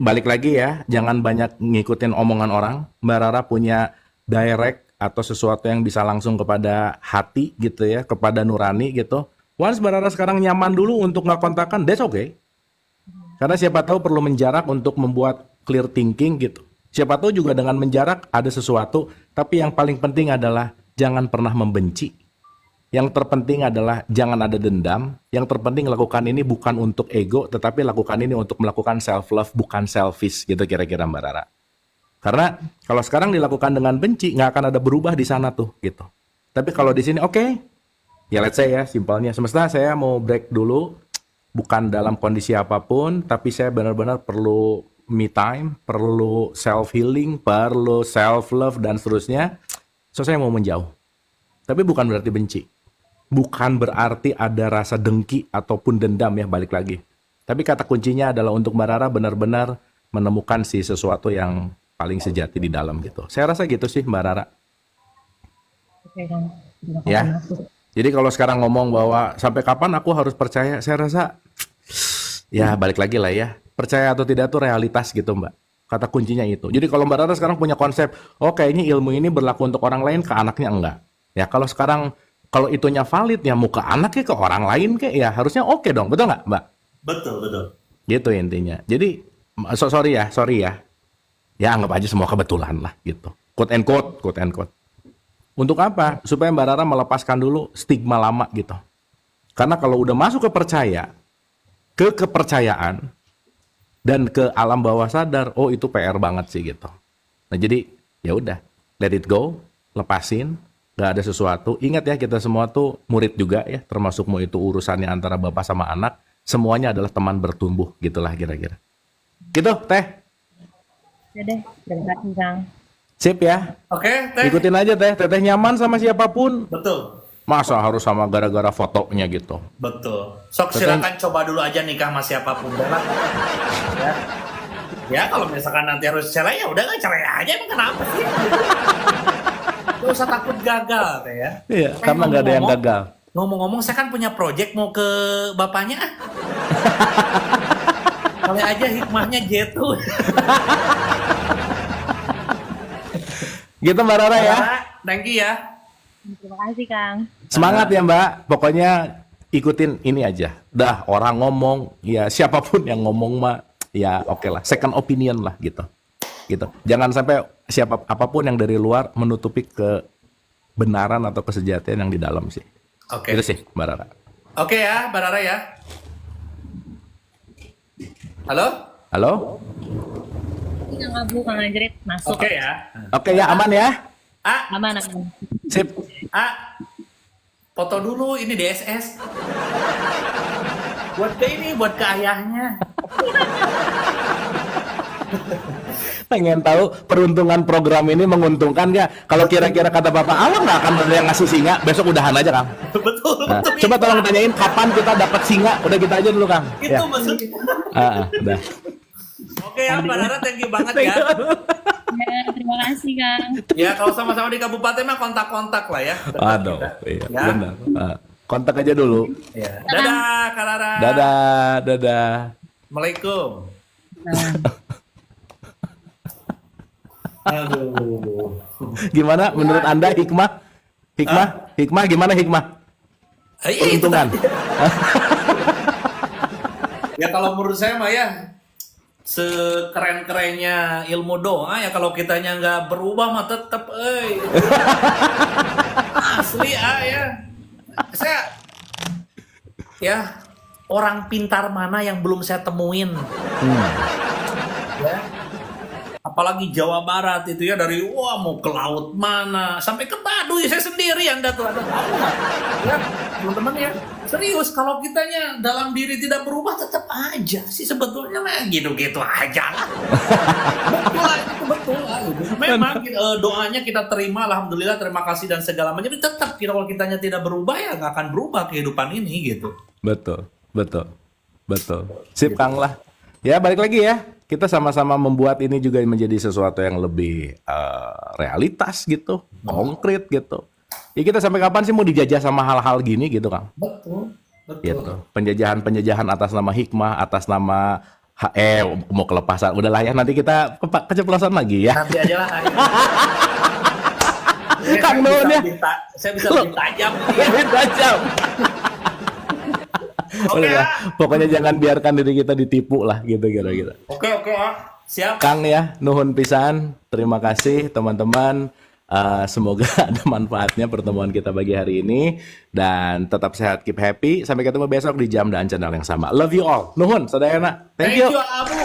B: balik lagi ya, jangan banyak ngikutin omongan orang. Mbak Rara punya direct atau sesuatu yang bisa langsung kepada hati gitu ya, kepada nurani gitu. Once Mbak Rara sekarang nyaman dulu untuk nggak kontakan, that's okay. Karena siapa tahu perlu menjarak untuk membuat clear thinking gitu. Siapa tahu juga dengan menjarak ada sesuatu, tapi yang paling penting adalah jangan pernah membenci. Yang terpenting adalah jangan ada dendam. Yang terpenting lakukan ini bukan untuk ego, tetapi lakukan ini untuk melakukan self-love, bukan selfish gitu kira-kira Mbak Rara. Karena kalau sekarang dilakukan dengan benci, nggak akan ada berubah di sana tuh gitu. Tapi kalau di sini oke, ya let's say ya simpelnya. Semesta saya mau break dulu, bukan dalam kondisi apapun, tapi saya benar-benar perlu me time, perlu self-healing, perlu self-love dan seterusnya. So saya mau menjauh. Tapi bukan berarti benci. Bukan berarti ada rasa dengki ataupun dendam ya, balik lagi. Tapi kata kuncinya adalah untuk Mbak Rara benar-benar menemukan si sesuatu yang paling sejati di dalam gitu. Saya rasa gitu sih Mbak Rara.
G: Oke, Kang.
B: Ya. Jadi kalau sekarang ngomong bahwa sampai kapan aku harus percaya, saya rasa ya balik lagi lah ya. Percaya atau tidak itu realitas gitu Mbak. Kata kuncinya itu. Jadi kalau Mbak Rara sekarang punya konsep, oh kayaknya ilmu ini berlaku untuk orang lain, ke anaknya enggak. Ya kalau sekarang, kalau itunya valid, ya mau ke anak ya ke orang lain kayak ya harusnya oke dong. Betul nggak Mbak?
A: Betul, betul.
B: Gitu intinya. Jadi, sorry ya. Ya anggap aja semua kebetulan lah gitu. Quote and quote. Untuk apa? Supaya Mbak Rara melepaskan dulu stigma lama gitu. Karena kalau udah masuk ke kepercayaan, dan ke alam bawah sadar, oh itu PR banget sih gitu. Nah jadi ya udah, let it go, lepasin, gak ada sesuatu. Ingat ya kita semua tuh murid juga ya, termasuk mau itu urusannya antara bapak sama anak, semuanya adalah teman bertumbuh gitulah kira-kira. Gitu Teh.
G: Ya deh, terima kasih Kang.
B: Sip ya.
A: Oke, Teh.
B: Ikutin aja Teteh nyaman sama siapapun.
A: Betul.
B: Masa harus sama gara-gara fotonya gitu.
A: Betul. Sok silakan coba dulu aja nikah sama siapapun lah. Ya. Ya kalau misalkan nanti harus cerai ya udah nggak cerai aja, emang kenapa sih? Gak usah takut gagal Teh ya.
B: Iya, karena nggak ada yang gagal.
A: Ngomong-ngomong saya kan punya project mau ke bapaknya. Kali aja hikmahnya gitu.
B: Gitu Mbak Rara ya.
A: Thank you ya.
G: Terima kasih Kang.
B: Semangat ya Mbak, pokoknya ikutin ini aja. Dah orang ngomong, ya siapapun yang ngomong mah, ya oke lah, second opinion lah gitu. Jangan sampai apapun yang dari luar menutupi kebenaran atau kesejatian yang di dalam sih.
A: Oke.
B: Itu sih Mbak Rara.
A: Oke ya, Mbak Rara ya. Halo?
B: Halo?
G: Kang Abu, Kang Anjrit masuk.
A: Oke ya.
B: Oke ya, aman ya.
G: Aman.
B: Sip.
A: Foto dulu ini DSS. Buat ke ayahnya.
B: Pengen tahu peruntungan program ini menguntungkan nggak? Kalau kira-kira kata Bapak Awang nggak akan ada yang ngasih singa, besok udahan aja Kang.
A: Betul.
B: Nah, coba tolong tanyain kapan kita dapat singa, udah kita aja dulu Kang.
A: Itu maksudnya.
B: Udah.
A: Oke ya, Mbak Nara, thank you banget ya.
G: Ya, terima kasih Kang.
A: Ya kalau sama-sama di kabupaten mah kontak-kontak lah ya.
B: Aduh, iya,
A: Ya.
B: benar. Kontak aja dulu.
A: Ya. Dadah, Kak Rara.
B: Dadah.
A: Assalamualaikum. Aduh.
B: Gimana menurut Anda hikmah? Hikmah gimana hikmah? Peruntungan.
A: Ya kalau menurut saya mah ya sekeren-kerennya ilmu doa ya kalau kitanya nggak berubah mah tetep asli ya. Saya ya orang pintar mana yang belum saya temuin. Ya. Apalagi Jawa Barat itu ya dari mau ke laut mana sampai ke Baduy saya sendiri Anda tuh ada tahu nggak? Ya teman-teman ya serius kalau kitanya dalam diri tidak berubah tetap aja sih sebetulnya mah gitu-gitu aja lah. betul lah gitu. Memang doanya kita terima alhamdulillah terima kasih dan segala macam tapi tetap kalau kitanya tidak berubah ya nggak akan berubah kehidupan ini gitu.
B: Betul. Sip Kang lah. Ya balik lagi ya. Kita sama-sama membuat ini juga menjadi sesuatu yang lebih realitas gitu, konkret gitu. Ya kita sampai kapan sih mau dijajah sama hal-hal gini gitu Kang?
A: Betul.
B: Gitu. Penjajahan atas nama hikmah, atas nama mau kelepasan. Udahlah ya nanti kita keceplosan lagi ya.
A: Nanti aja lah.
B: Kang Nun ya.
A: Saya bisa lebih tajam.
B: Lebih tajam.
A: Oke ya.
B: Pokoknya jangan biarkan diri kita ditipu lah gitu kira-kira.
A: Oke, siap.
B: Kang ya, nuhun pisan. Terima kasih teman-teman. Semoga ada manfaatnya pertemuan kita pagi hari ini dan tetap sehat, keep happy. Sampai ketemu besok di jam dan channel yang sama. Love you all. Nuhun, sadayana. Thank you.
A: Abu.